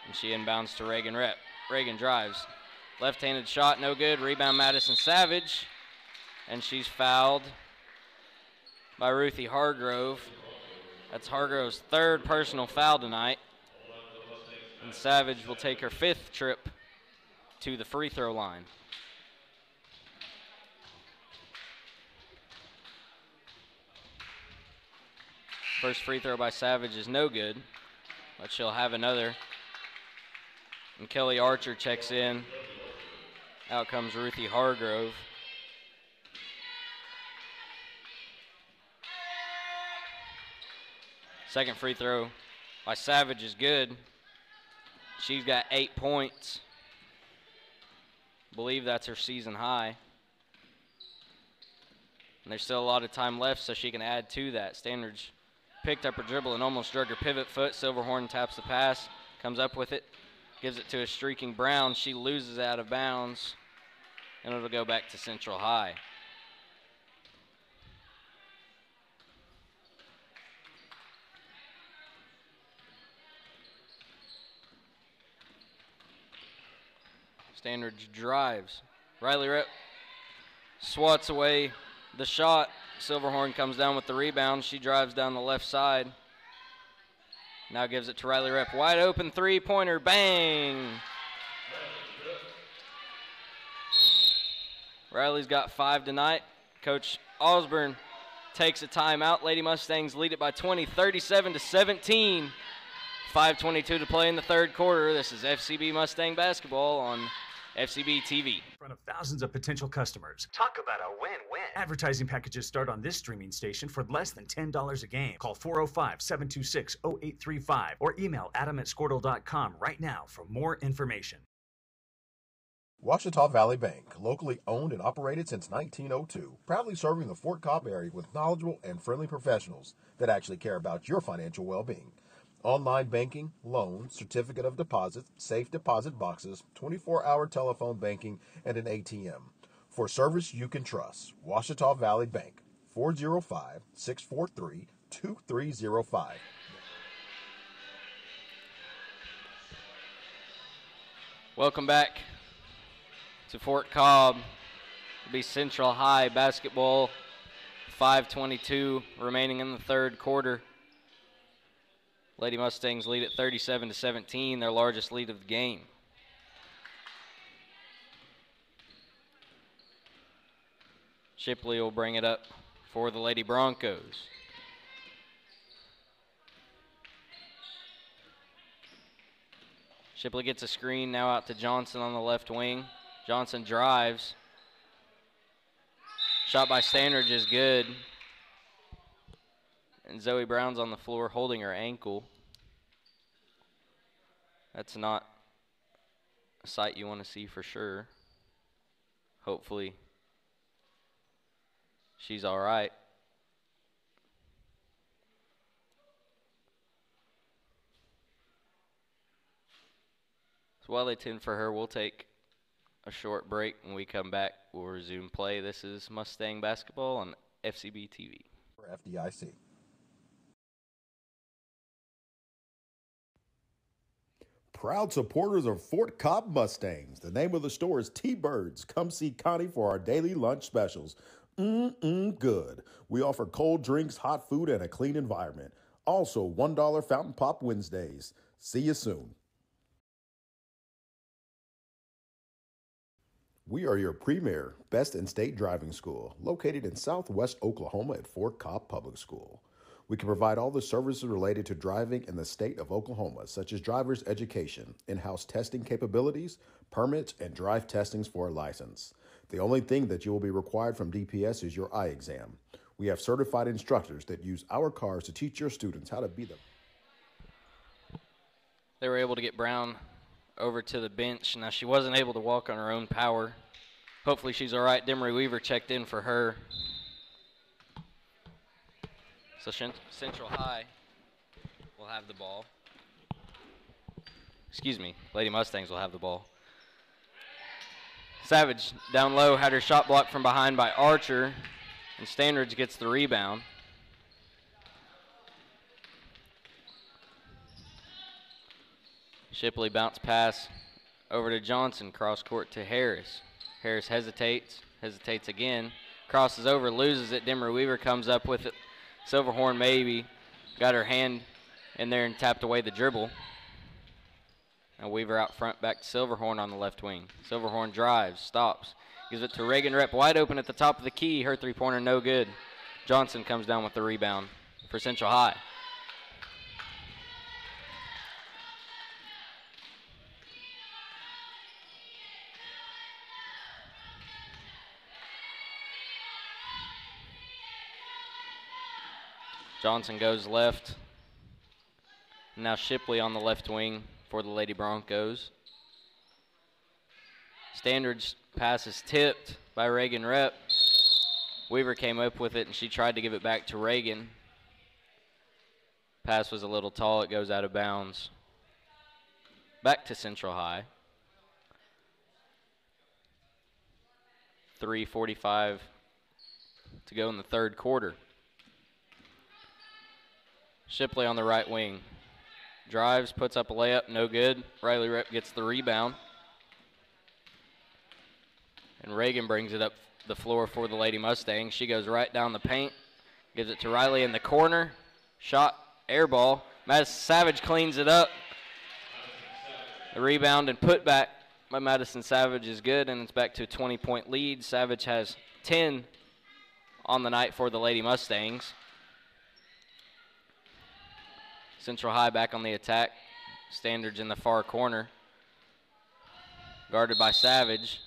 And she inbounds to Reagan Rep. Reagan drives. Left-handed shot, no good. Rebound Madison Savage. And she's fouled by Ruthie Hargrove. That's Hargrove's third personal foul tonight. And Savage will take her 5th trip to the free throw line. First free throw by Savage is no good, but she'll have another. And Kelly Archer checks in. Out comes Ruthie Hargrove. Second free throw by Savage is good. She's got 8 points. I believe that's her season high. And there's still a lot of time left, so she can add to that. Standridge picked up her dribble and almost drug her pivot foot. Silverhorn taps the pass, comes up with it, gives it to a streaking Brown. She loses out of bounds, and it'll go back to Central High. Standridge drives. Riley Rep swats away the shot. Silverhorn comes down with the rebound. She drives down the left side. Now gives it to Riley Rep. Wide open three-pointer. Bang! Riley's got 5 tonight. Coach Osborne takes a timeout. Lady Mustangs lead it by 20, 37-17. 5:22 to play in the third quarter. This is FCB Mustang basketball on FCB TV. In front of thousands of potential customers. Talk about a win-win. Advertising packages start on this streaming station for less than $10 a game. Call 405-726-0835 or email adam@squirtle.com right now for more information. Ouachita Valley Bank, locally owned and operated since 1902, proudly serving the Fort Cobb area with knowledgeable and friendly professionals that actually care about your financial well-being. Online banking, loans, certificate of deposit, safe deposit boxes, 24-hour telephone banking, and an ATM. For service you can trust, Ouachita Valley Bank, 405-643-2305. Welcome back to Fort Cobb. It'll be Central High basketball. 5:22 remaining in the third quarter. Lady Mustangs lead at 37-17, their largest lead of the game. Shipley will bring it up for the Lady Broncos. Shipley gets a screen now out to Johnson on the left wing. Johnson drives. Shot by Standridge is good. And Zoe Brown's on the floor holding her ankle. That's not a sight you want to see for sure. Hopefully she's all right. So while they tend for her, we'll take a short break. When we come back, we'll resume play. This is Mustang basketball on FCB TV. For FDIC. Proud supporters of Fort Cobb Mustangs. The name of the store is T-Birds. Come see Connie for our daily lunch specials. Good. We offer cold drinks, hot food, and a clean environment. Also, $1 Fountain Pop Wednesdays. See you soon. We are your premier, best in state driving school, located in Southwest Oklahoma at Fort Cobb Public School. We can provide all the services related to driving in the state of Oklahoma, such as driver's education, in-house testing capabilities, permits, and drive testings for a license. The only thing that you will be required from DPS is your eye exam. We have certified instructors that use our cars to teach your students how to be them. They were able to get Brown over to the bench. Now, she wasn't able to walk on her own power. Hopefully she's all right. Demery Weaver checked in for her. So Central High will have the ball. Excuse me, Lady Mustangs will have the ball. Savage down low, had her shot blocked from behind by Archer, and Standridge gets the rebound. Shipley bounce pass over to Johnson, cross court to Harris. Harris hesitates again, crosses over, loses it. Demery Weaver comes up with it. Silverhorn maybe got her hand in there and tapped away the dribble. And Weaver out front back to Silverhorn on the left wing. Silverhorn drives, stops, gives it to Reagan Rep, wide open at the top of the key. Her three-pointer no good. Johnson comes down with the rebound for Central High. Johnson goes left. Now Shipley on the left wing for the Lady Broncos. Standridge pass is tipped by Reagan Rep. Weaver came up with it, and she tried to give it back to Reagan. Pass was a little tall. It goes out of bounds. Back to Central High. 3:45 to go in the third quarter. Shipley on the right wing. Drives, puts up a layup, no good. Riley Rep gets the rebound. And Reagan brings it up the floor for the Lady Mustangs. She goes right down the paint, gives it to Riley in the corner. Shot, air ball. Madison Savage cleans it up. The rebound and put back by Madison Savage is good, and it's back to a 20-point lead. Savage has 10 on the night for the Lady Mustangs. Central High back on the attack. Standridge in the far corner. Guarded by Savage.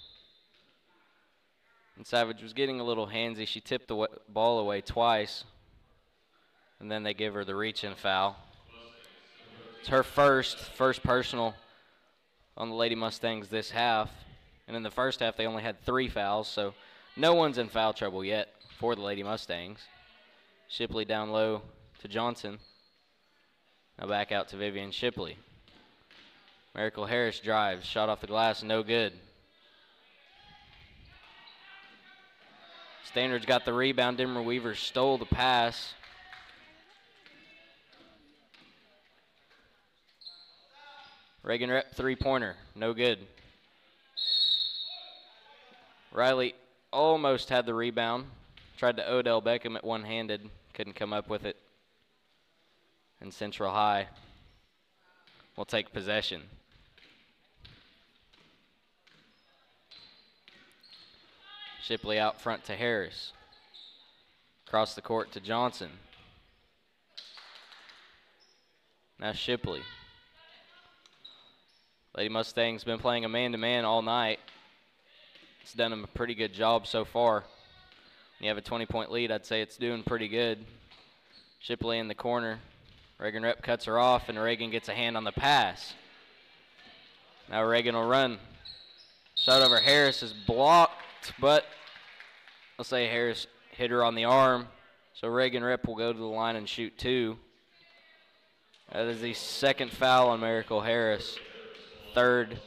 And Savage was getting a little handsy. She tipped the ball away twice. And then they give her the reach-in foul. It's her first personal on the Lady Mustangs this half. And in the first half, they only had 3 fouls, so no one's in foul trouble yet for the Lady Mustangs. Shipley down low to Johnson. Now back out to Vivian Shipley. Miracle Harris drives, shot off the glass, no good. Standridge got the rebound. Demery Weaver stole the pass. Reagan Rep three-pointer, no good. Riley almost had the rebound. Tried to Odell Beckham it one-handed. Couldn't come up with it. And Central High will take possession. Shipley out front to Harris. Across the court to Johnson. Now Shipley. Lady Mustang's been playing a man-to-man all night. It's done them a pretty good job so far. When you have a 20-point lead, I'd say it's doing pretty good. Shipley in the corner. Reagan Rep cuts her off, and Reagan gets a hand on the pass. Now Reagan will run. Shot over Harris is blocked, but I'll say Harris hit her on the arm. So Reagan Rep will go to the line and shoot 2. That is the second foul on Miracle Harris. Third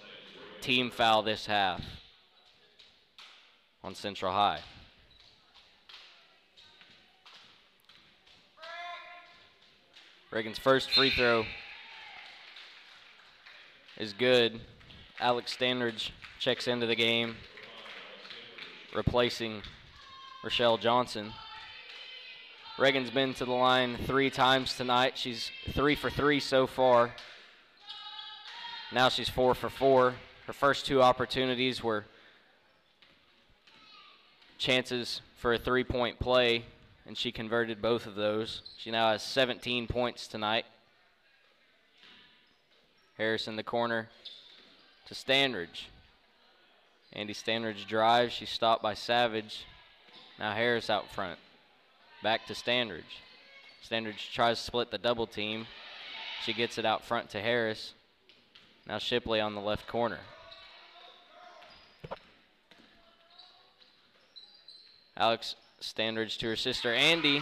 team foul this half on Central High. Reagan's first free throw is good. Alex Standridge checks into the game, replacing Rochelle Johnson. Reagan's been to the line 3 times tonight. She's 3 for 3 so far. Now she's 4 for 4. Her first 2 opportunities were chances for a 3-point play, and she converted both of those. She now has 17 points tonight. Harris in the corner to Standridge. Andy Standridge drives. She's stopped by Savage. Now Harris out front. Back to Standridge. Standridge tries to split the double team. She gets it out front to Harris. Now Shipley on the left corner. Alex Standridge to her sister Andy.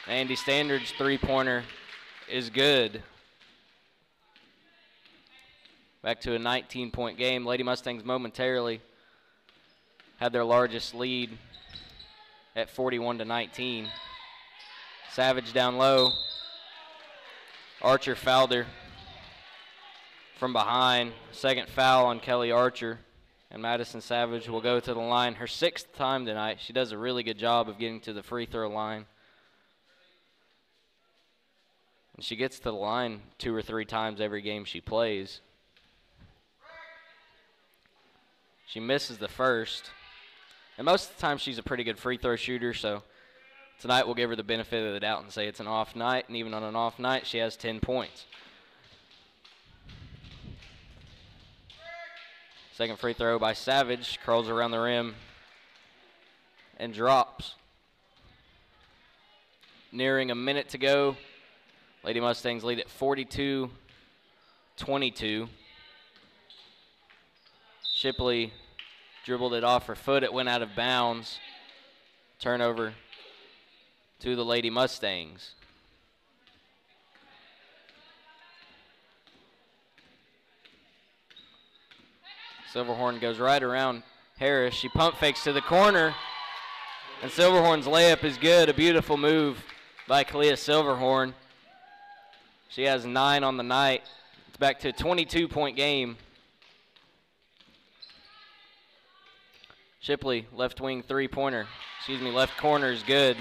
Andy Standridge 3-pointer is good. Back to a 19-point game. Lady Mustangs momentarily had their largest lead at 41-19. Savage down low. Archer fouled her from behind. Second foul on Kelly Archer. And Madison Savage will go to the line her 6th time tonight. She does a really good job of getting to the free throw line. And she gets to the line 2 or 3 times every game she plays. She misses the first. And most of the time she's a pretty good free throw shooter, so tonight we'll give her the benefit of the doubt and say it's an off night. And even on an off night, she has 10 points. Second free throw by Savage, curls around the rim and drops. Nearing a minute to go. Lady Mustangs lead at 42-22. Shipley dribbled it off her foot. It went out of bounds. Turnover to the Lady Mustangs. Silverhorn goes right around Harris. She pump fakes to the corner. And Silverhorn's layup is good. A beautiful move by Kalia Silverhorn. She has 9 on the night. It's back to a 22-point game. Shipley, left wing 3-pointer. Left corner is good.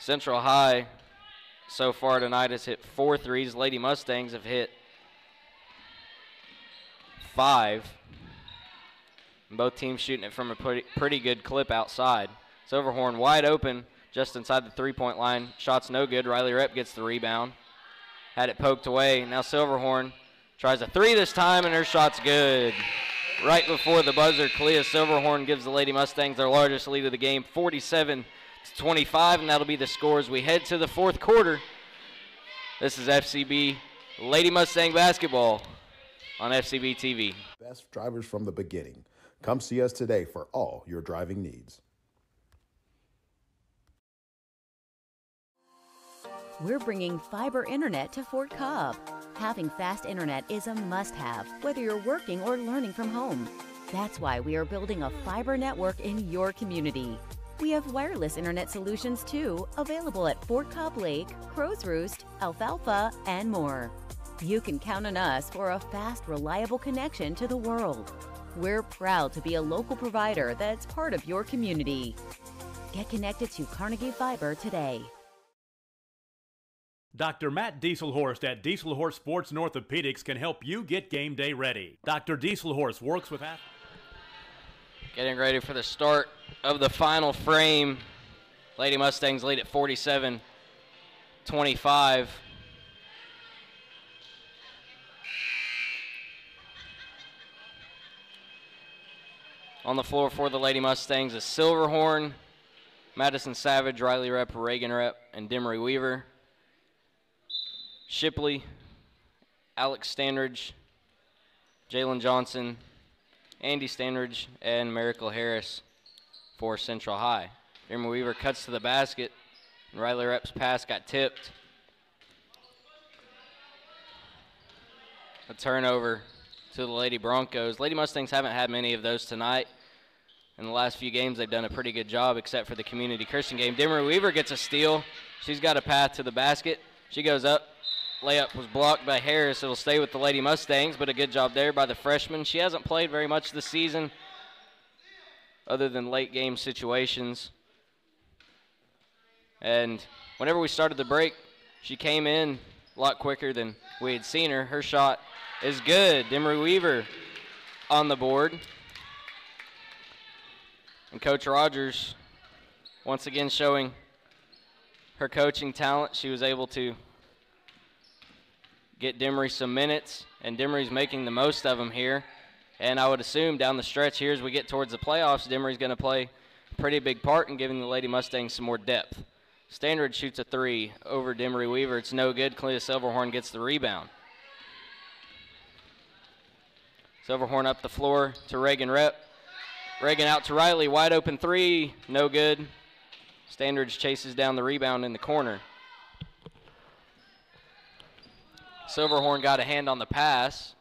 Central High so far tonight has hit 4 threes. Lady Mustangs have hit 5. And both teams shooting it from a pretty good clip outside. Silverhorn wide open just inside the 3-point line. Shot's no good. Riley Rep gets the rebound. Had it poked away. Now Silverhorn tries a 3 this time, and her shot's good. Right before the buzzer, Kalia Silverhorn gives the Lady Mustangs their largest lead of the game, 47-25, and that'll be the score as we head to the 4th quarter. This is FCB Lady Mustang basketball on FCB TV. Best drivers from the beginning. Come see us today for all your driving needs. We're bringing fiber internet to Fort Cobb. Having fast internet is a must-have, whether you're working or learning from home. That's why we are building a fiber network in your community. We have wireless internet solutions too, available at Fort Cobb Lake, Crow's Roost, Alfalfa, and more. You can count on us for a fast, reliable connection to the world. We're proud to be a local provider that's part of your community. Get connected to Carnegie Fiber today. Dr. Matt Dieselhorst at Dieselhorst Sports and Orthopedics can help you get game day ready. Dr. Dieselhorst works with athletes. Getting ready for the start of the final frame. Lady Mustangs lead at 47-25. On the floor for the Lady Mustangs is Silverhorn, Madison Savage, Riley Rep, Reagan Rep, and Demery Weaver. Shipley, Alex Standridge, Jalen Johnson, Andy Standridge, and Miracle Harris for Central High. Demery Weaver cuts to the basket, and Riley Rep's pass got tipped. A turnover to the Lady Broncos. Lady Mustangs haven't had many of those tonight. In the last few games, they've done a pretty good job, except for the Community Christian game. Demery Weaver gets a steal. She's got a path to the basket. She goes up. Layup was blocked by Harris. It'll stay with the Lady Mustangs, but a good job there by the freshman. She hasn't played very much this season other than late game situations. And whenever we started the break, she came in a lot quicker than we had seen her. Her shot is good. Demery Weaver on the board. And Coach Rogers, once again showing her coaching talent, she was able to get Demery some minutes, and Demery's making the most of them here. And I would assume down the stretch here as we get towards the playoffs, Demery's going to play a pretty big part in giving the Lady Mustangs some more depth. Standard shoots a three over Demery Weaver. It's no good. Clea Silverhorn gets the rebound. Silverhorn up the floor to Reagan Rep. Reagan out to Riley, wide open three, no good. Standridge chases down the rebound in the corner. Silverhorn got a hand on the pass.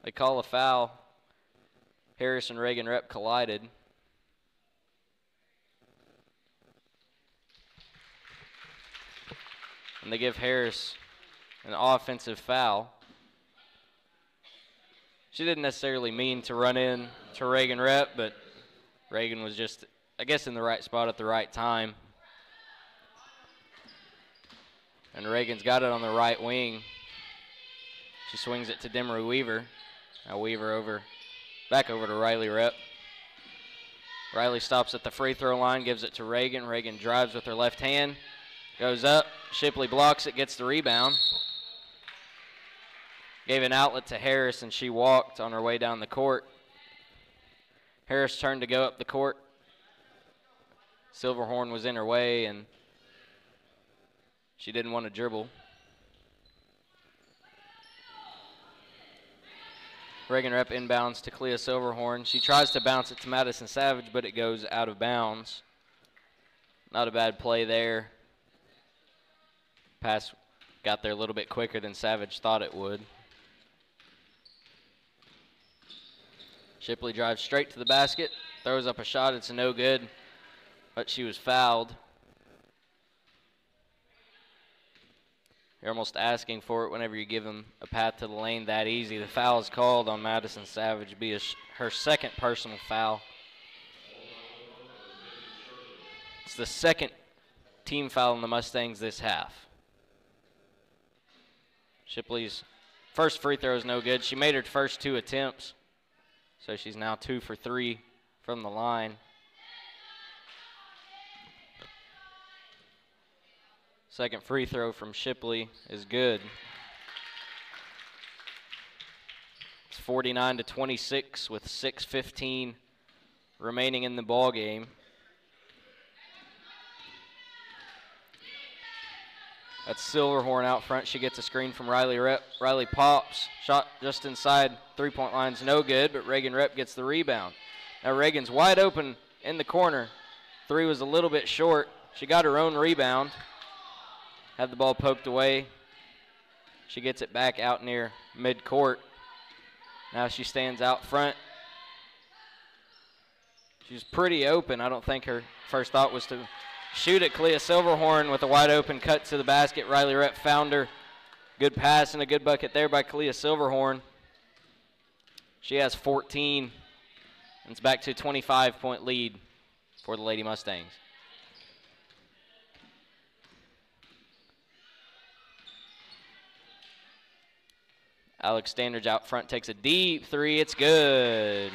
They call a foul. Harris and Reagan Rep collided. And they give Harris an offensive foul. She didn't necessarily mean to run in to Reagan Rep, but Reagan was just, I guess, in the right spot at the right time. And Reagan's got it on the right wing. She swings it to Demery Weaver. Now Weaver back over to Riley Rep. Riley stops at the free throw line, gives it to Reagan. Reagan drives with her left hand, goes up. Shipley blocks it, gets the rebound. Gave an outlet to Harris, and she walked on her way down the court. Harris turned to go up the court. Silverhorn was in her way, and she didn't want to dribble. Reagan Rep inbounds to Clea Silverhorn. She tries to bounce it to Madison Savage, but it goes out of bounds. Not a bad play there. Pass got there a little bit quicker than Savage thought it would. Shipley drives straight to the basket, throws up a shot. It's a no good, but she was fouled. You're almost asking for it whenever you give them a path to the lane that easy. The foul is called on Madison Savage to be her second personal foul. It's the second team foul on the Mustangs this half. Shipley's first free throw is no good. She made her first two attempts, so she's now 2 for 3 from the line. Second free throw from Shipley is good. It's 49-26 with 6:15 remaining in the ball game. That's Silverhorn out front. She gets a screen from Riley Rep. Riley pops. Shot just inside three-point line's no good, but Reagan Rep gets the rebound. Now Reagan's wide open in the corner. Three was a little bit short. She got her own rebound. Had the ball poked away. She gets it back out near midcourt. Now she stands out front. She's pretty open. I don't think her first thought was to shoot at Clea Silverhorn with a wide open cut to the basket. Riley Rep found her Good pass and a good bucket there by Kalia Silverhorn. She has 14. And it's back to a 25-point lead for the Lady Mustangs. Alex Standridge out front takes a deep three. It's good.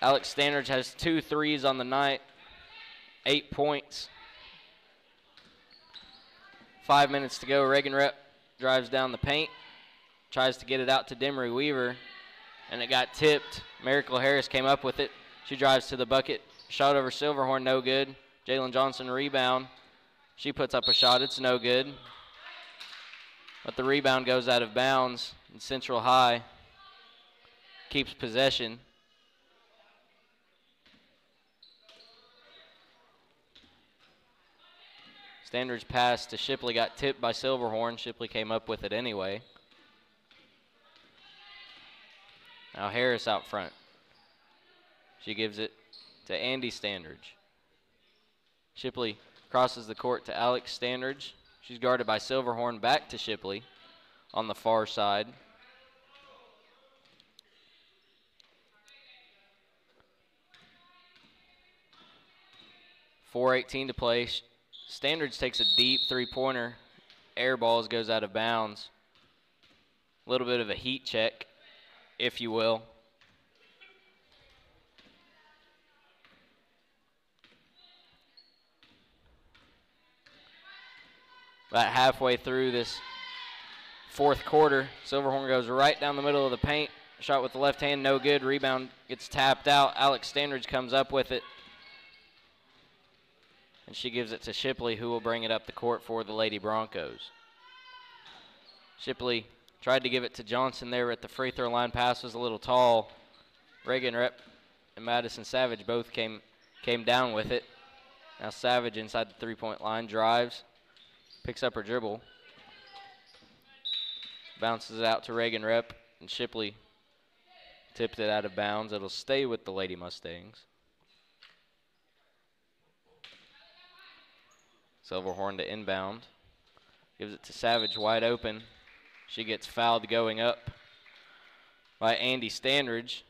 Alex Standridge has 2 threes on the night, 8 points. 5 minutes to go. Reagan Rep drives down the paint, tries to get it out to Demery Weaver, and it got tipped. Miracle Harris came up with it. She drives to the bucket. Shot over Silverhorn, no good. Jalen Johnson rebound. She puts up a shot. It's no good. But the rebound goes out of bounds, and Central High keeps possession. Standard's pass to Shipley got tipped by Silverhorn. Shipley came up with it anyway. Now Harris out front. She gives it to Andy Standridge. Shipley crosses the court to Alex Standridge. She's guarded by Silverhorn, back to Shipley on the far side. .418 to play. Standridge takes a deep three-pointer. Air balls, goes out of bounds. A little bit of a heat check, if you will. About halfway through this fourth quarter, Silverhorn goes right down the middle of the paint. Shot with the left hand, no good. Rebound gets tapped out. Alex Standridge comes up with it. And she gives it to Shipley, who will bring it up the court for the Lady Broncos. Shipley tried to give it to Johnson there at the free throw line. Pass was a little tall. Reagan Rep and Madison Savage both came down with it. Now Savage inside the three-point line, drives, picks up her dribble, bounces it out to Reagan Rep, and Shipley tipped it out of bounds. It'll stay with the Lady Mustangs. Silverhorn to inbound. Gives it to Savage, wide open. She gets fouled going up by Andy Standridge.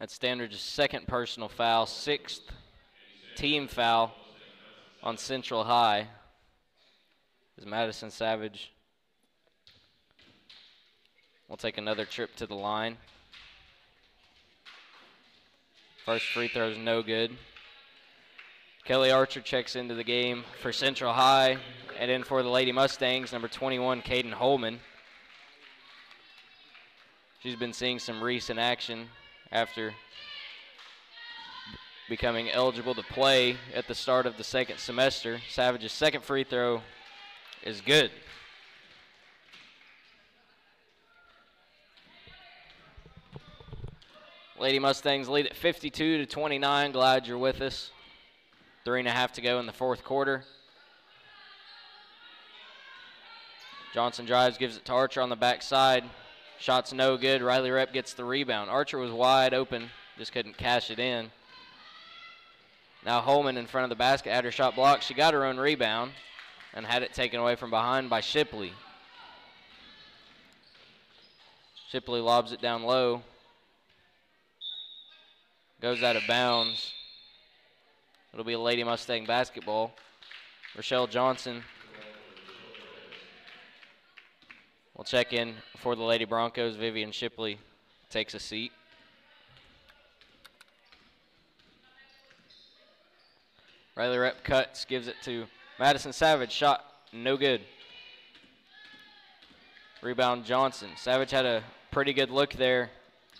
That's Standridge's second personal foul, 6th team foul on Central High. As Madison Savage will take another trip to the line. First free throw is no good. Kelly Archer checks into the game for Central High, and in for the Lady Mustangs, number 21, Caden Holman. She's been seeing some recent action after becoming eligible to play at the start of the second semester. Savage's second free throw is good. Lady Mustangs lead at 52-29. Glad you're with us. 3.5 to go in the fourth quarter. Johnson drives, gives it to Archer on the backside. Shot's no good. Riley Rep gets the rebound. Archer was wide open, just couldn't cash it in. Now Holman in front of the basket had her shot blocked. She got her own rebound and had it taken away from behind by Shipley. Shipley lobs it down low. Goes out of bounds. It'll be a Lady Mustang basketball. Rochelle Johnson will check in for the Lady Broncos. Vivian Shipley takes a seat. Riley Rep cuts, gives it to Madison Savage. Shot, no good. Rebound Johnson. Savage had a pretty good look there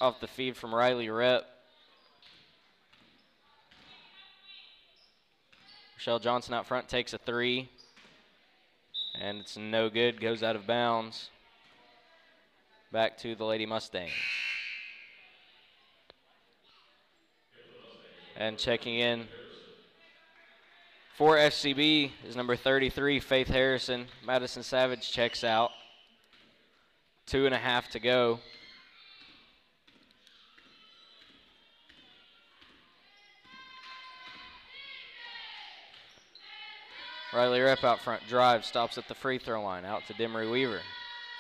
off the feed from Riley Rep. Rochelle Johnson out front takes a three, and it's no good, goes out of bounds. Back to the Lady Mustangs. And checking in for FCB is number 33, Faith Harrison. Madison Savage checks out. 2.5 to go. Riley Rep out front, drive, stops at the free throw line, out to Demery Weaver.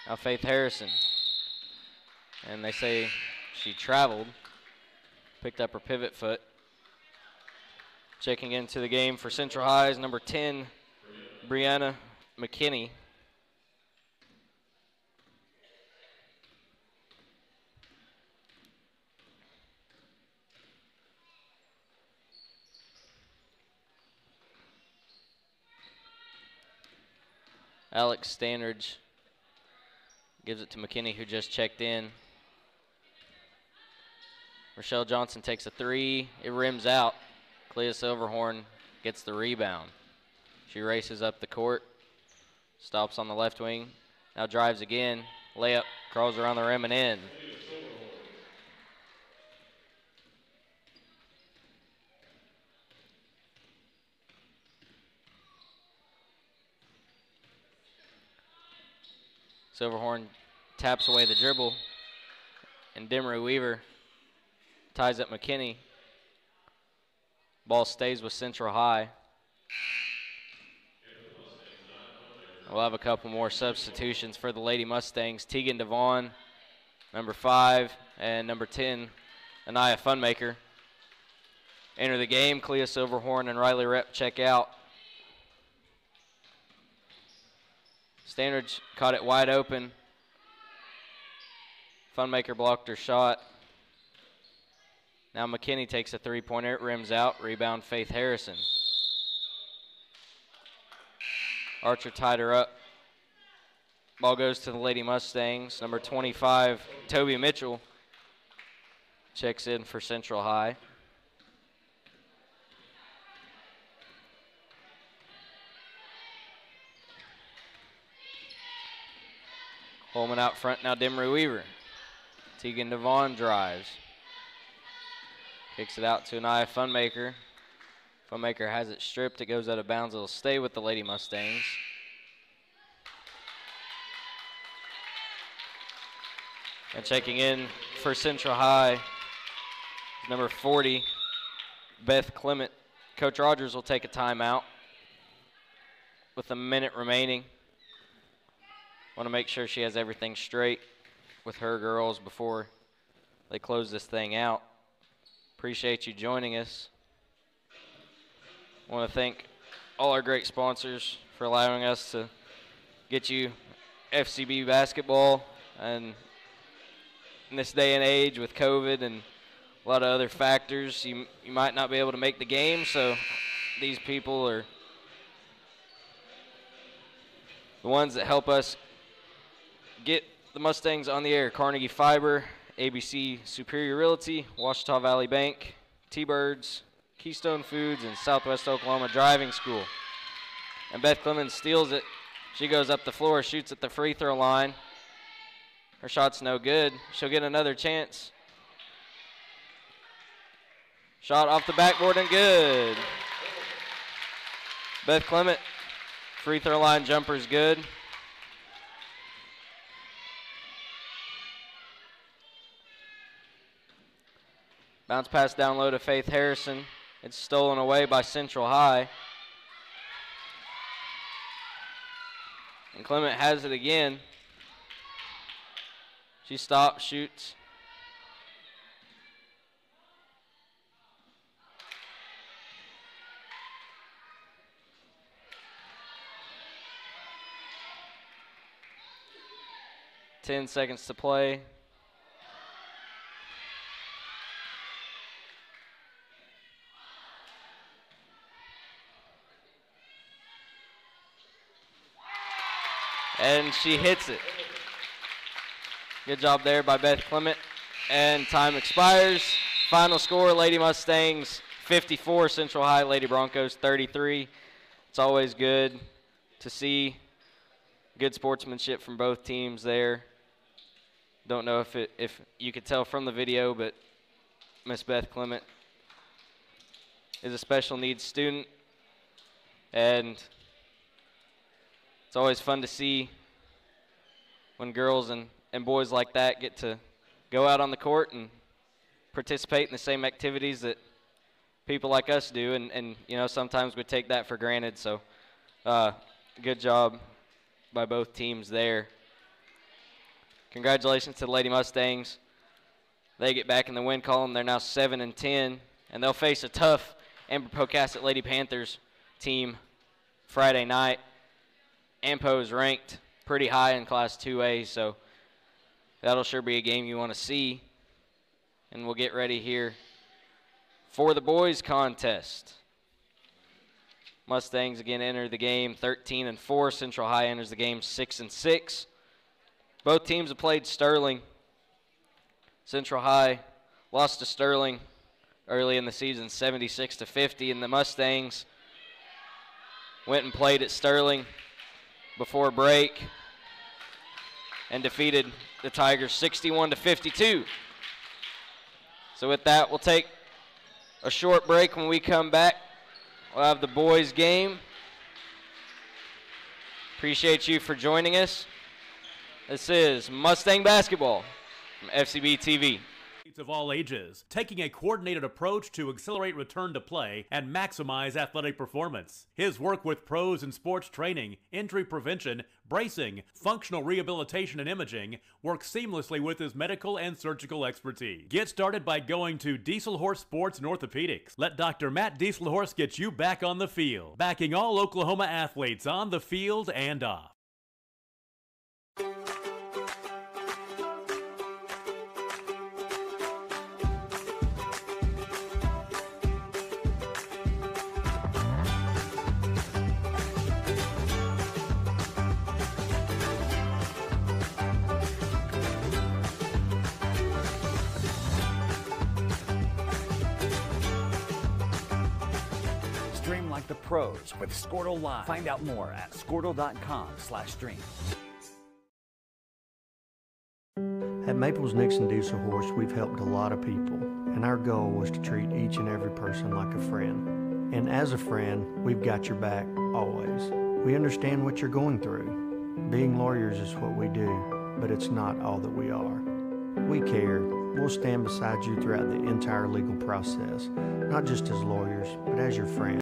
Now Faith Harrison. And they say she traveled, picked up her pivot foot. Checking into the game for Central High is number 10, Brianna McKinney. Alex Standridge gives it to McKinney, who just checked in. Rochelle Johnson takes a three. It rims out. Clea Silverhorn gets the rebound. She races up the court, stops on the left wing, now drives again. Layup, crawls around the rim and in. Silverhorn taps away the dribble, and Demery Weaver ties up McKinney. Ball stays with Central High. We'll have a couple more substitutions for the Lady Mustangs. Tegan Devon, number 5, and number 10, Anaya Funmaker. Enter the game. Clea Silverhorn and Riley Rep check out. Standridge caught it wide open. Funmaker blocked her shot. Now McKinney takes a three-pointer. It rims out. Rebound, Faith Harrison. Archer tied her up. Ball goes to the Lady Mustangs. Number 25, Toby Mitchell, checks in for Central High. Holman out front now, Demery Weaver. Tegan Devon drives. Kicks it out to Anaya Funmaker. Funmaker has it stripped. It goes out of bounds. It'll stay with the Lady Mustangs. And checking in for Central High is number 40, Beth Clement. Coach Rogers will take a timeout with a minute remaining. Want to make sure she has everything straight with her girls before they close this thing out. Appreciate you joining us. I want to thank all our great sponsors for allowing us to get you FCB basketball. And in this day and age with COVID and a lot of other factors, you might not be able to make the game, so these people are the ones that help us get the Mustangs on the air. Carnegie Fiber, ABC Superior Realty, Ouachita Valley Bank, T-Birds, Keystone Foods, and Southwest Oklahoma Driving School. And Beth Clemens steals it. She goes up the floor, shoots at the free throw line. Her shot's no good. She'll get another chance. Shot off the backboard and good. Beth Clement, free throw line jumper's good. Bounce pass down low to Faith Harrison. It's stolen away by Central High. And Clement has it again. She stops, shoots. Ten seconds to play. And she hits it. Good job there by Beth Clement. And time expires. Final score, Lady Mustangs 54, Central High Lady Broncos 33. It's always good to see good sportsmanship from both teams there. Don't know if you could tell from the video, but Miss Beth Clement is a special needs student. And it's always fun to see when girls and boys like that get to go out on the court and participate in the same activities that people like us do. And you know, sometimes we take that for granted. So Good job by both teams there. Congratulations to the Lady Mustangs. They get back in the win column. They're now 7-10, and they'll face a tough Amber Pocasset Lady Panthers team Friday night. AMPO is ranked pretty high in Class 2A, so that'll sure be a game you want to see. And we'll get ready here for the boys contest. Mustangs again enter the game 13-4. Central High enters the game 6-6. Both teams have played Sterling. Central High lost to Sterling early in the season 76-50, and the Mustangs went and played at Sterling before break and defeated the Tigers 61-52. So with that, we'll take a short break. When we come back, we'll have the boys game. Appreciate you for joining us. This is Mustang Basketball from FCB TV. Of all ages, taking a coordinated approach to accelerate return to play and maximize athletic performance. His work with pros in sports training, injury prevention, bracing, functional rehabilitation, and imaging works seamlessly with his medical and surgical expertise. Get started by going to Dieselhorse Sports and Orthopedics. Let Dr. Matt Dieselhorse get you back on the field, backing all Oklahoma athletes on the field and off. Stream like the pros with Squirtle Live. Find out more at squirtle.com/stream. At Maples Nixon Diesel Horse, we've helped a lot of people, and our goal was to treat each and every person like a friend. And as a friend, we've got your back always. We understand what you're going through. Being lawyers is what we do, but it's not all that we are. We care. We'll stand beside you throughout the entire legal process, not just as lawyers, but as your friend.